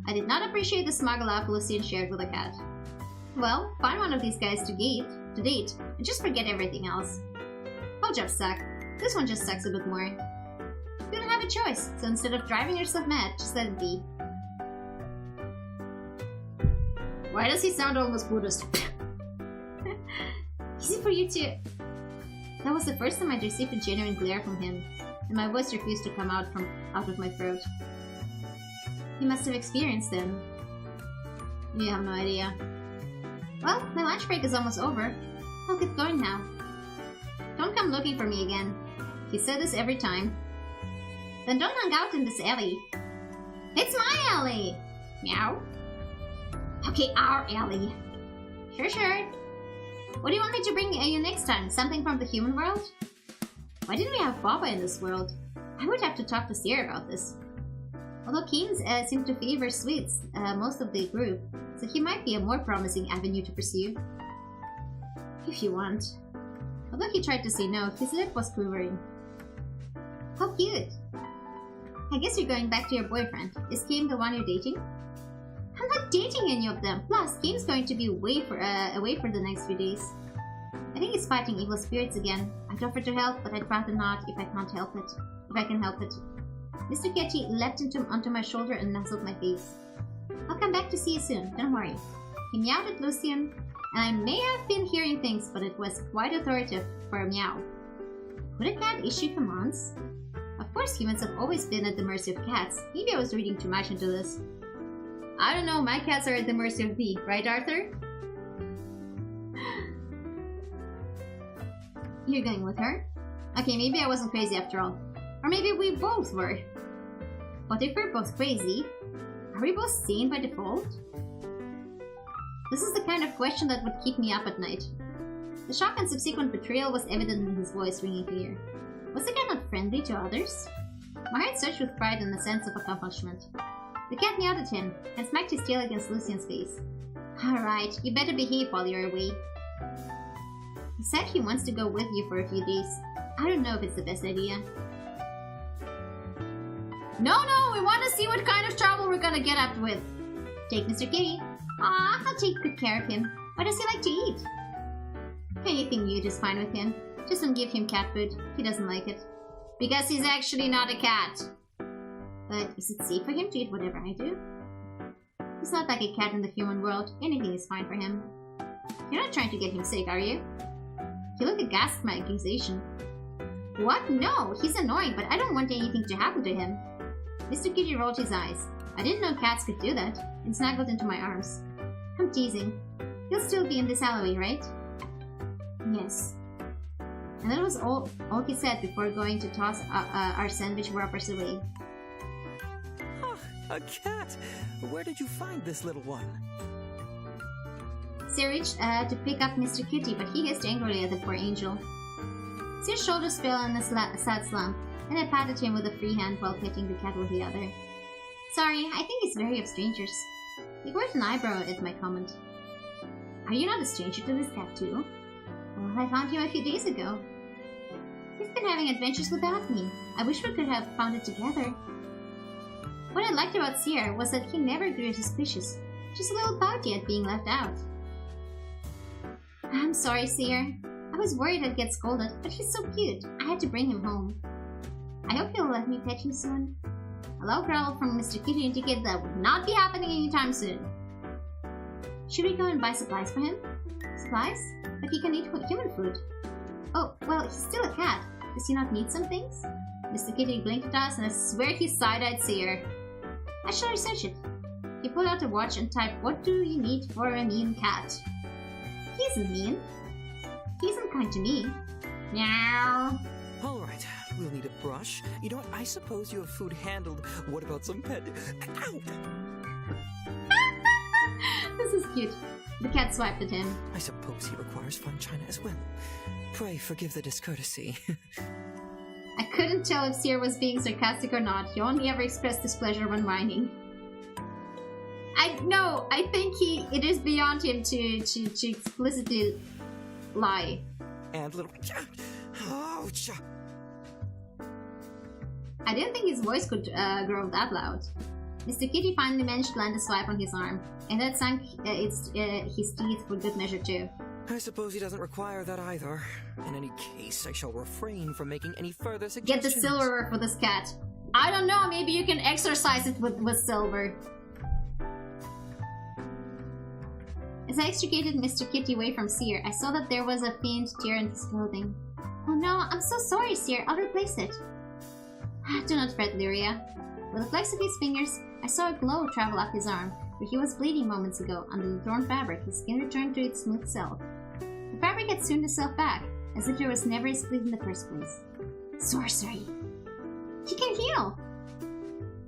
I did not appreciate the smug laugh Lucien shared with the cat. Well, find one of these guys to date, and just forget everything else. All jobs suck. This one just sucks a bit more. You don't have a choice, so instead of driving yourself mad, just let it be. Why does he sound almost Buddhist? Easy for you to... That was the first time I'd received a genuine glare from him, and my voice refused to come out of my throat. He must have experienced them. You have no idea. Well, my lunch break is almost over. I'll get going now. Don't come looking for me again. He said this every time. Then don't hang out in this alley. It's my alley! Meow. Okay, our alley. Sure. What do you want me to bring you next time? Something from the human world? Why didn't we have Baba in this world? I would have to talk to Seer about this. Although Keynes seemed to favor sweets most of the group, so he might be a more promising avenue to pursue. If you want. Although he tried to say no, his lip was quivering. How cute! I guess you're going back to your boyfriend. Is Kim the one you're dating? I'm not dating any of them. Plus, Kim's going to be away for the next few days. I think he's fighting evil spirits again. I'd offer to help, but I'd rather not if I can't help it. If I can help it. Mr. Ketty leapt onto my shoulder and nuzzled my face. I'll come back to see you soon, don't worry. He meowed at Lucian, and I may have been hearing things, but it was quite authoritative for a meow. Would a cat issue commands? Of course, humans have always been at the mercy of cats. Maybe I was reading too much into this. I don't know, my cats are at the mercy of me, right, Arthur? You're going with her? Okay, maybe I wasn't crazy after all. Or maybe we both were. But if we're both crazy, are we both sane by default? This is the kind of question that would keep me up at night. The shock and subsequent betrayal was evident in his voice, ringing clear. Was the cat not friendly to others? My heart surged with pride and a sense of accomplishment. The cat meowed at him and smacked his tail against Lucian's face. Alright, you better behave while you're away. He said he wants to go with you for a few days. I don't know if it's the best idea. No, we want to see what kind of trouble we're gonna get up with. Take Mr. Kitty. Aw, I'll take good care of him. What does he like to eat? Anything new is fine with him. Just don't give him cat food. He doesn't like it. Because he's actually not a cat. But is it safe for him to eat whatever I do? He's not like a cat in the human world. Anything is fine for him. You're not trying to get him sick, are you? You look aghast at my accusation. What? No, he's annoying, but I don't want anything to happen to him. Mr. Kitty rolled his eyes. I didn't know cats could do that, and snuggled into my arms. I'm teasing. He'll still be in this alleyway, right? Yes. And that was all he said before going to toss our sandwich wrappers away. A cat! Where did you find this little one? Seer reached to pick up Mr. Kitty, but he hissed angrily at the poor angel. Seer's shoulders fell in a sad slump, and I patted him with a free hand while petting the cat with the other. Sorry, I think it's wary of strangers. He worked an eyebrow at my comment. Are you not a stranger to this cat too? Well, I found him a few days ago. You've been having adventures without me. I wish we could have found it together. What I liked about Seer was that he never grew suspicious, just a little pouty at being left out. I'm sorry, Seer. I was worried I'd get scolded, but he's so cute. I had to bring him home. I hope you'll let me pet him soon. A low growl from Mr. Kitty indicated that would not be happening anytime soon. Should we go and buy supplies for him? Supplies? But he can eat human food. Oh, well, he's still a cat. Does he not need some things? Mr. Kitty blinked at us, and I swear he side-eyed Seer. I shall research it. He pulled out a watch and typed, "What do you need for a mean cat?" He isn't mean. He isn't kind to me. Meow. Alright, we'll need a brush. You know what? I suppose you have food handled. What about some pet... Ow! This is cute. The cat swiped at him. I suppose he requires fun china as well. Pray forgive the discourtesy. I couldn't tell if Seer was being sarcastic or not. He only ever expressed displeasure when whining. I think it is beyond him to explicitly lie. And little... Ouch! I didn't think his voice could grow that loud. Mr. Kitty finally managed to land a swipe on his arm, and that sank his teeth for good measure too. I suppose he doesn't require that either. In any case, I shall refrain from making any further suggestions. Get the silverware for this cat. I don't know, maybe you can exercise it with silver. As I extricated Mr. Kitty away from Seer, I saw that there was a faint tear in his clothing. Oh no, I'm so sorry, Seer. I'll replace it. Do not fret, Lyria. With a flex of his fingers, I saw a glow travel up his arm, where he was bleeding moments ago. Under the torn fabric, his skin returned to its smooth self. The fabric had sewn itself back, as if there was never a split in the first place. Sorcery! He can heal.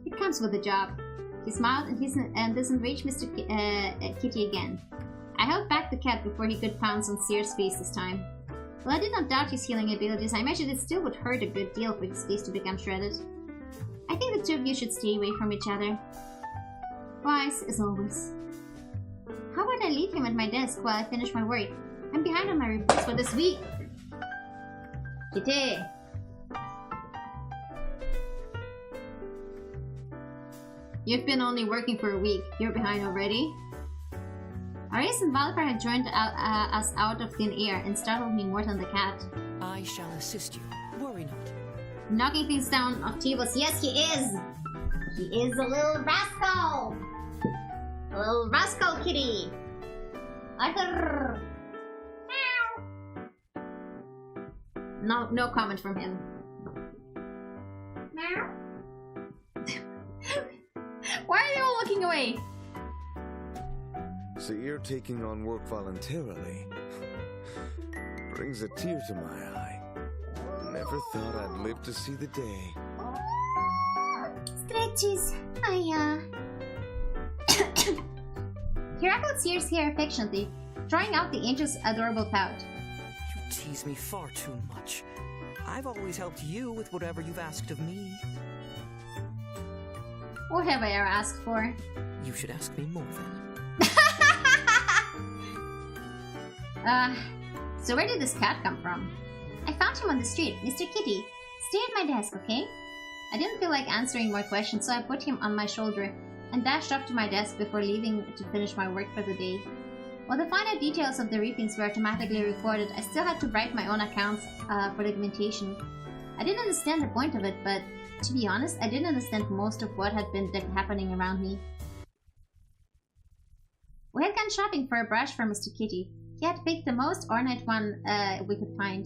It comes with the job. He smiled and disengaged Mr. Kitty again. I held back the cat before he could pounce on Sear's face this time. While I did not doubt his healing abilities, I imagined it still would hurt a good deal for his face to become shredded. I think the two of you should stay away from each other. Wise, as always. How about I leave him at my desk while I finish my work? I'm behind on my reports for this week. Kitty! You've been only working for a week. You're behind already? Arias and Valipar had joined us out of thin air and startled me more than the cat. I shall assist you. Worry not. Knocking things down off tables. Yes, he is! He is a little rascal! A little rascal kitty! Arthur! No comment from him. Why are you all looking away? So you're taking on work voluntarily. Brings a tear to my eye. Never thought I'd live to see the day. Stretches. He ruffled Sear's hair affectionately, drawing out the angel's adorable pout. You tease me far too much. I've always helped you with whatever you've asked of me. What have I ever asked for? You should ask me more then. So where did this cat come from? I found him on the street. Mr. Kitty, stay at my desk, okay? I didn't feel like answering more questions, so I put him on my shoulder and dashed up to my desk before leaving to finish my work for the day. While the finer details of the reapings were automatically recorded, I still had to write my own accounts for documentation. I didn't understand the point of it, but to be honest, I didn't understand most of what had been happening around me. We had gone shopping for a brush for Mr. Kitty. He had picked the most ornate one we could find.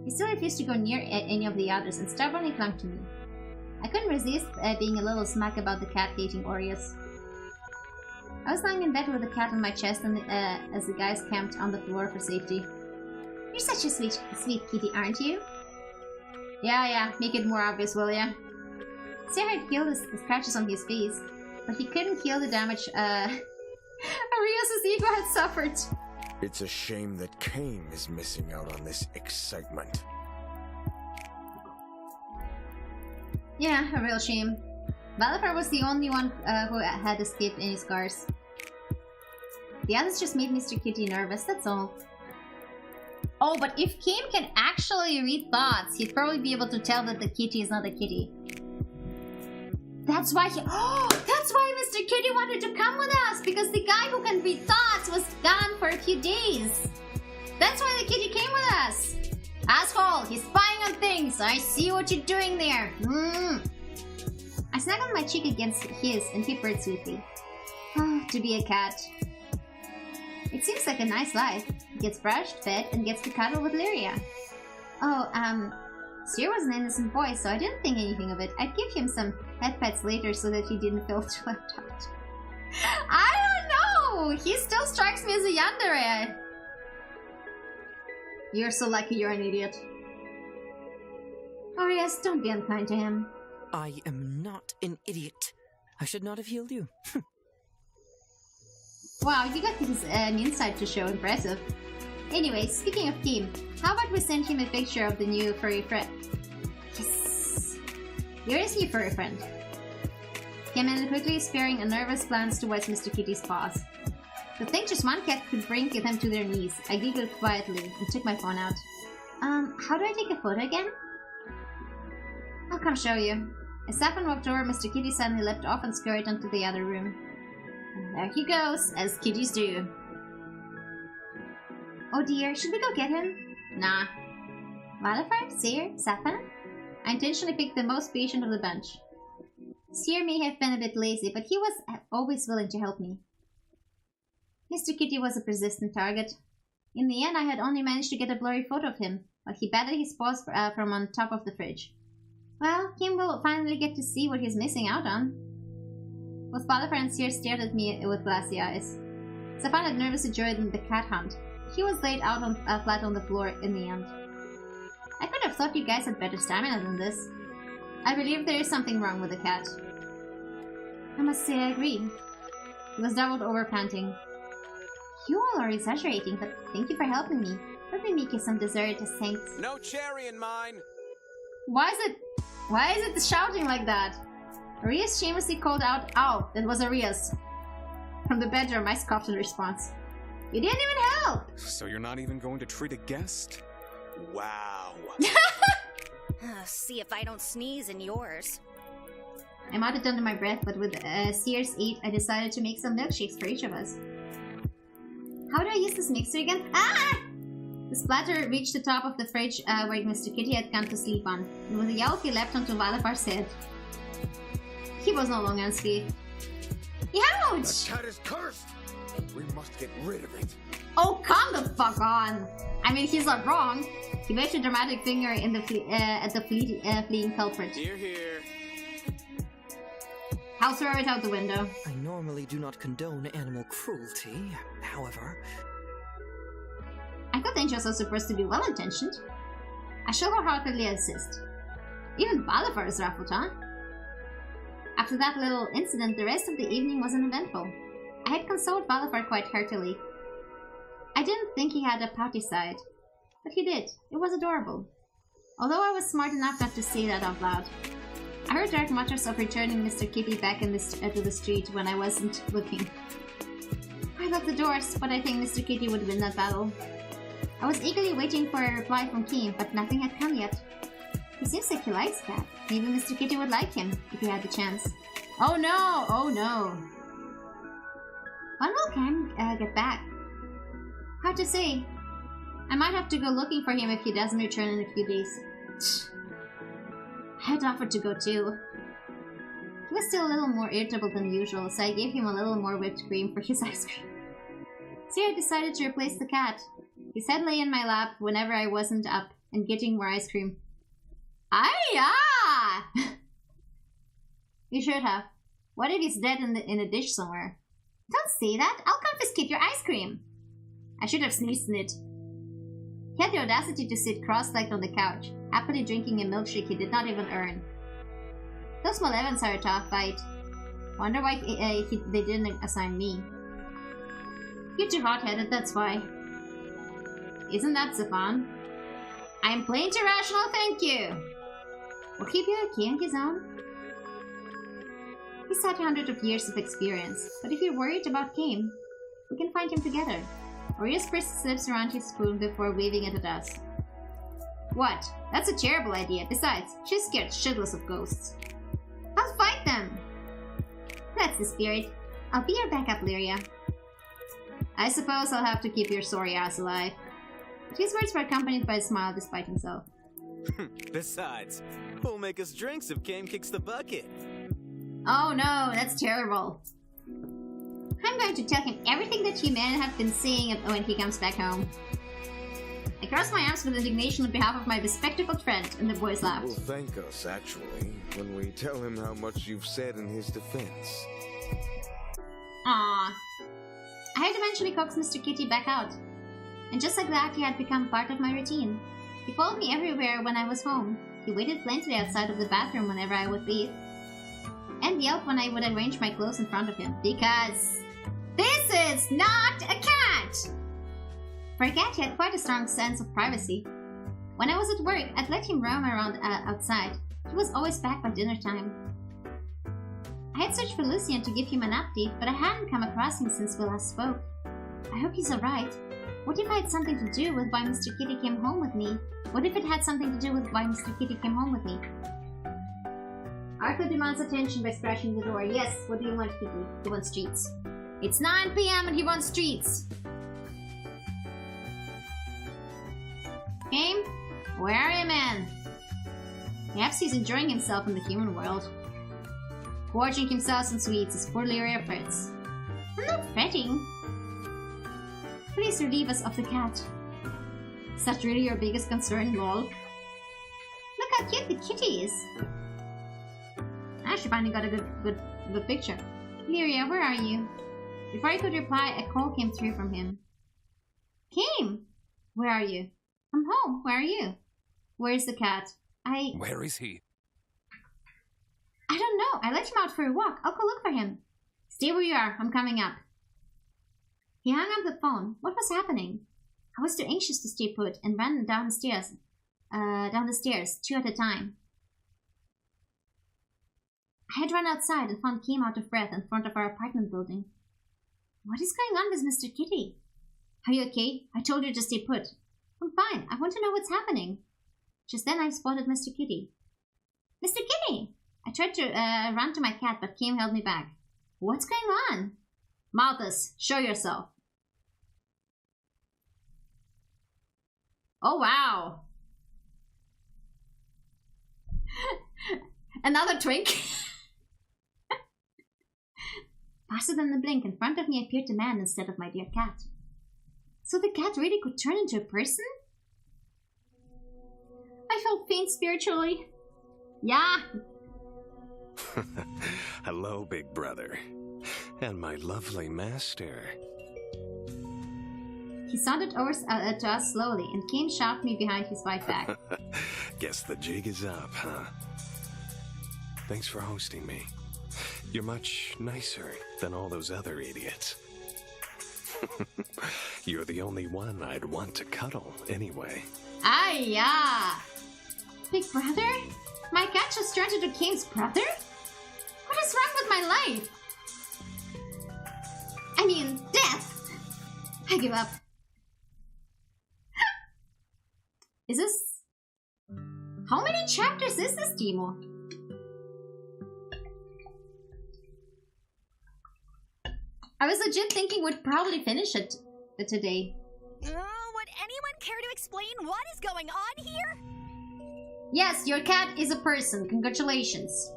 He still refused to go near any of the others and stubbornly clung to me. I couldn't resist being a little smack about the cat-hating Aureus. I was lying in bed with the cat on my chest and, as the guys camped on the floor for safety. You're such a sweet kitty, aren't you? Yeah, make it more obvious, will ya? Sarah had healed the scratches on his face, but he couldn't heal the damage Aureus' ego had suffered. It's a shame that Cain is missing out on this excitement. Yeah, a real shame. Valipar was the only one who had escaped any scars. The others just made Mr. Kitty nervous, that's all. Oh, but if Cain can actually read thoughts, he'd probably be able to tell that the kitty is not a kitty. That's why that's why Mr. Kitty wanted to come with us, because the guy who can read thoughts was gone for a few days. That's why the kitty came with us. Asshole, he's spying on things. I see what you're doing there. I snuggled my cheek against his and he purred sweetly. Oh, to be a cat. It seems like a nice life. He gets brushed, fed, and gets to cuddle with Lyria. Oh, Sear was an innocent boy, so I didn't think anything of it. I'd give him some head pets later so that he didn't feel too left out. I don't know! He still strikes me as a yandere. You're so lucky you're an idiot. Oh yes, don't be unkind to him. I am not an idiot. I should not have healed you. Wow, you got his insight to show. Impressive. Anyway, speaking of Kim, how about we send him a picture of the new furry friend? Yes! You're his new furry friend. Came in quickly, sparing a nervous glance towards Mr. Kitty's paws. To think just one cat could bring them to their knees, I giggled quietly and took my phone out. How do I take a photo again? I'll come show you. As Saffron walked over, Mr. Kitty suddenly leapt off and scurried into the other room. And there he goes, as kitties do. Oh dear, should we go get him? Nah. Valipar, Sear, Saffron? I intentionally picked the most patient of the bunch. Sear may have been a bit lazy, but he was always willing to help me. Mr. Kitty was a persistent target. In the end, I had only managed to get a blurry photo of him, but he batted his paws from on top of the fridge. Well, Kim will finally get to see what he's missing out on. Both Valipar and Sear stared at me with glassy eyes. Saffron had nervously joined the cat hunt. He was laid out flat on the floor in the end. I could have thought you guys had better stamina than this. I believe there is something wrong with the cat. I must say I agree. He was doubled over, panting. You all are exaggerating, but thank you for helping me. Let me make you some dessert as thanks. No cherry in mine! Why is it shouting like that? Arias shamelessly called out, "Ow, that was Arias." From the bedroom, I scoffed in response. You didn't even help! So you're not even going to treat a guest? Wow. See if I don't sneeze in yours. I muttered under my breath, but with Sears 8, I decided to make some milkshakes for each of us. How do I use this mixer again? Ah! The splatter reached the top of the fridge where Mr. Kitty had gone to sleep on, and with a yelp he leapt onto Valafar's head. He was no longer unscathed. Ouch! The cat is cursed! We must get rid of it. Oh, come the fuck on! I mean, he's not wrong. He waved a dramatic finger in the at the fleeing culprit. Here, here. I'll throw it out the window. I normally do not condone animal cruelty. However, I thought angels are supposed to be well-intentioned. I shall wholeheartedly insist. Even Balafar is ruffled, huh? After that little incident, the rest of the evening was uneventful. I had consoled Balafar quite heartily. I didn't think he had a pouty side, but he did. It was adorable. Although I was smart enough not to say that out loud. I heard dark mutters of returning Mr. Kitty back to the street when I wasn't looking. I locked the doors, but I think Mr. Kitty would win that battle. I was eagerly waiting for a reply from Kim, but nothing had come yet. He seems like he likes Cat. Maybe Mr. Kitty would like him, if he had the chance. Oh no! Oh no! When will Cam get back? Hard to say. I might have to go looking for him if he doesn't return in a few days. I had offered to go too. He was still a little more irritable than usual, so I gave him a little more whipped cream for his ice cream. So I decided to replace the cat. His head lay in my lap whenever I wasn't up and getting more ice cream. Aye-ah! You should have. What if he's dead in a dish somewhere? Don't say that. I'll confiscate your ice cream. I should have sneezed in it. He had the audacity to sit cross-legged on the couch, happily drinking a milkshake he did not even earn. Those Malevans are a tough fight. Wonder why they didn't assign me. You're too hot-headed, that's why. Isn't that so fun? I'm plain too rational, thank you! Will he be okay on his own? He's had 100 of years of experience, but if you're worried about Kame, we can find him together. Orius pressed his lips around his spoon before waving it at us. What? That's a terrible idea. Besides, she's scared shitless of ghosts. I'll fight them! That's the spirit. I'll be your backup, Lyria. I suppose I'll have to keep your sorry ass alive. But his words were accompanied by a smile despite himself. Besides, who'll make us drinks if Cam kicks the bucket? Oh no, that's terrible. I'm going to tell him everything that you men have been saying when he comes back home. I crossed my arms with indignation on behalf of my bespectacled friend, and the boys laughed. He will thank us, actually, when we tell him how much you've said in his defense. Aww. I had eventually coaxed Mr. Kitty back out. And just like that, he had become part of my routine. He followed me everywhere when I was home. He waited plenty outside of the bathroom whenever I would bathe. And yelped when I would arrange my clothes in front of him. Because this is not a cat! For a cat, he had quite a strong sense of privacy. When I was at work, I'd let him roam around outside. He was always back by dinner time. I had searched for Lucian to give him an update, but I hadn't come across him since we last spoke. I hope he's alright. What if I had something to do with why Mr. Kitty came home with me? What if it had something to do with why Mr. Kitty came home with me? Arthur demands attention by scratching the door. Yes, what do you want, Kitty? He wants treats. It's 9 p.m. and he wants treats. Game? Where are you, man? Perhaps he's enjoying himself in the human world. Gorging himself some sweets as poor Lyria frets. I'm not fretting. Please relieve us of the cat. Is that really your biggest concern, lol? Look how cute the kitty is. I actually finally got a good picture. Lyria, where are you? Before I could reply, a call came through from him. Came! Where are you? I'm home. Where are you? Where's the cat? Where is he? I don't know. I let him out for a walk. I'll go look for him. Stay where you are. I'm coming up. He hung up the phone. What was happening? I was too anxious to stay put and ran down the stairs, two at a time. I had run outside and found Kim out of breath in front of our apartment building. What is going on with Mr. Kitty? Are you okay? I told you to stay put. I'm fine. I want to know what's happening. Just then I spotted Mr. Kitty. Mr. Kitty! I tried to run to my cat, but Kim held me back. What's going on? Malthus, show yourself. Oh, wow. Another twink. Faster than the blink, in front of me appeared a man instead of my dear cat. So the cat really could turn into a person? I felt faint spiritually. Yeah. Hello, big brother. And my lovely master. He sauntered over to us slowly and Kim shoved me behind his white back. Guess the jig is up, huh? Thanks for hosting me. You're much nicer than all those other idiots. You're the only one I'd want to cuddle, anyway. Yeah. Big brother? My cat just turned into Kim's brother? What is wrong with my life? I mean, death! I give up. Is this... How many chapters is this demo? I was legit thinking we'd probably finish it today. Would anyone care to explain what is going on here? Yes, your cat is a person. Congratulations.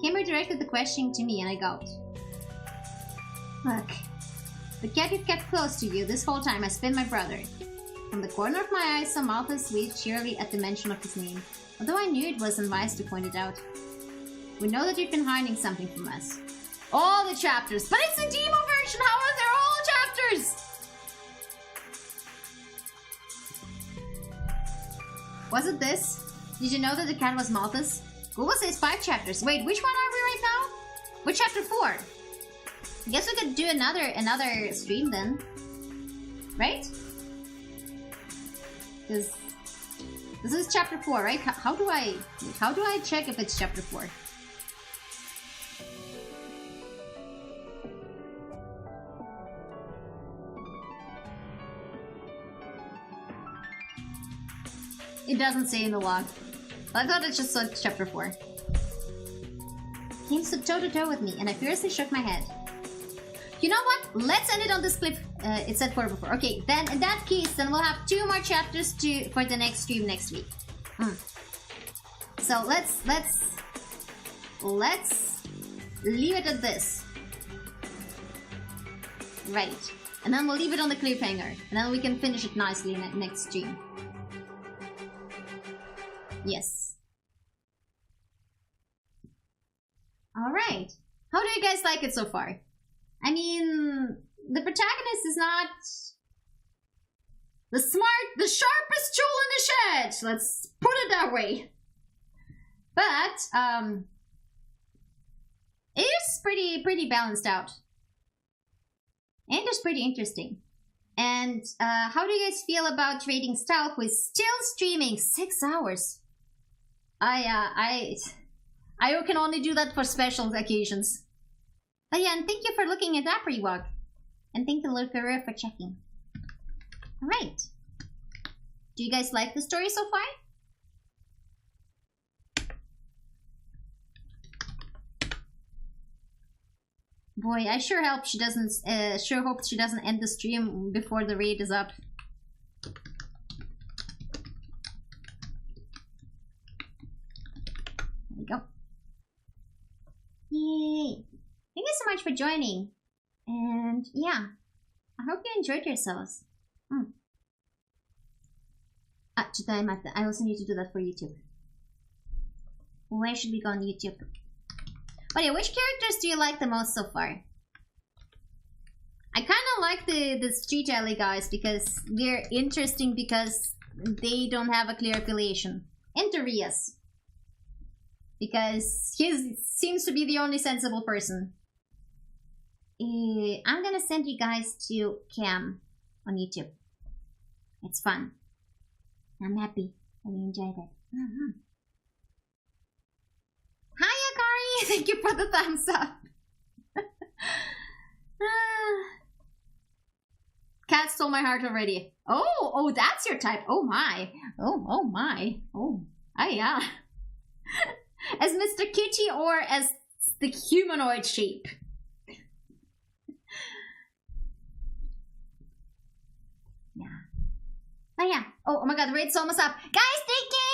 Kim redirected the question to me and I gulped. Look, the cat you've kept close to you this whole time has been my brother. From the corner of my eye, I saw Malthus weep cheerily at the mention of his name, although I knew it wasn't wise to point it out. We know that you've been hiding something from us. All the chapters! But it's a demo version! How are there all chapters? Was it this? Did you know that the cat was Malthus? Google says 5 chapters. Wait, which one are we right now? We're chapter 4. I guess we could do another stream then. Right? Because this is chapter 4, right? How do I check if it's chapter 4? It doesn't say in the log. I thought it just said chapter 4. Kim stood toe-to-toe with me, and I furiously shook my head. You know what? Let's end it on this clip. It said 4 before. Okay, then in that case, then we'll have 2 more chapters for the next stream next week. So let's leave it at this. Right. And then we'll leave it on the cliffhanger. And then we can finish it nicely next stream. Yes. Alright. How do you guys like it so far? I mean, the protagonist is not the sharpest tool in the shed. Let's put it that way. But, it is pretty balanced out. And it's pretty interesting. And, how do you guys feel about trading style who is still streaming 6 hours? I can only do that for special occasions. But yeah, and thank you for looking at that pre-walk. And thank you, Lyria, for checking. Alright. Do you guys like the story so far? Boy, I sure hope she doesn't end the stream before the raid is up. There we go. Yay! Thank you so much for joining. And yeah, I hope you enjoyed yourselves. I also need to do that for YouTube. Where should we go on YouTube? But yeah, which characters do you like the most so far? I kind of like the Street Alley guys because they're interesting because they don't have a clear affiliation. Enter Rias. Because he seems to be the only sensible person. I'm gonna send you guys to Cam on YouTube. It's fun. I'm happy that you enjoyed it. Hi, Akari! Thank you for the thumbs up. Cat stole my heart already. Oh, that's your type. Oh my. Oh my. Oh, yeah. As Mr. Kitty or as the humanoid shape? Yeah. Oh yeah. Oh my god, the raid's almost up. Guys, thank you!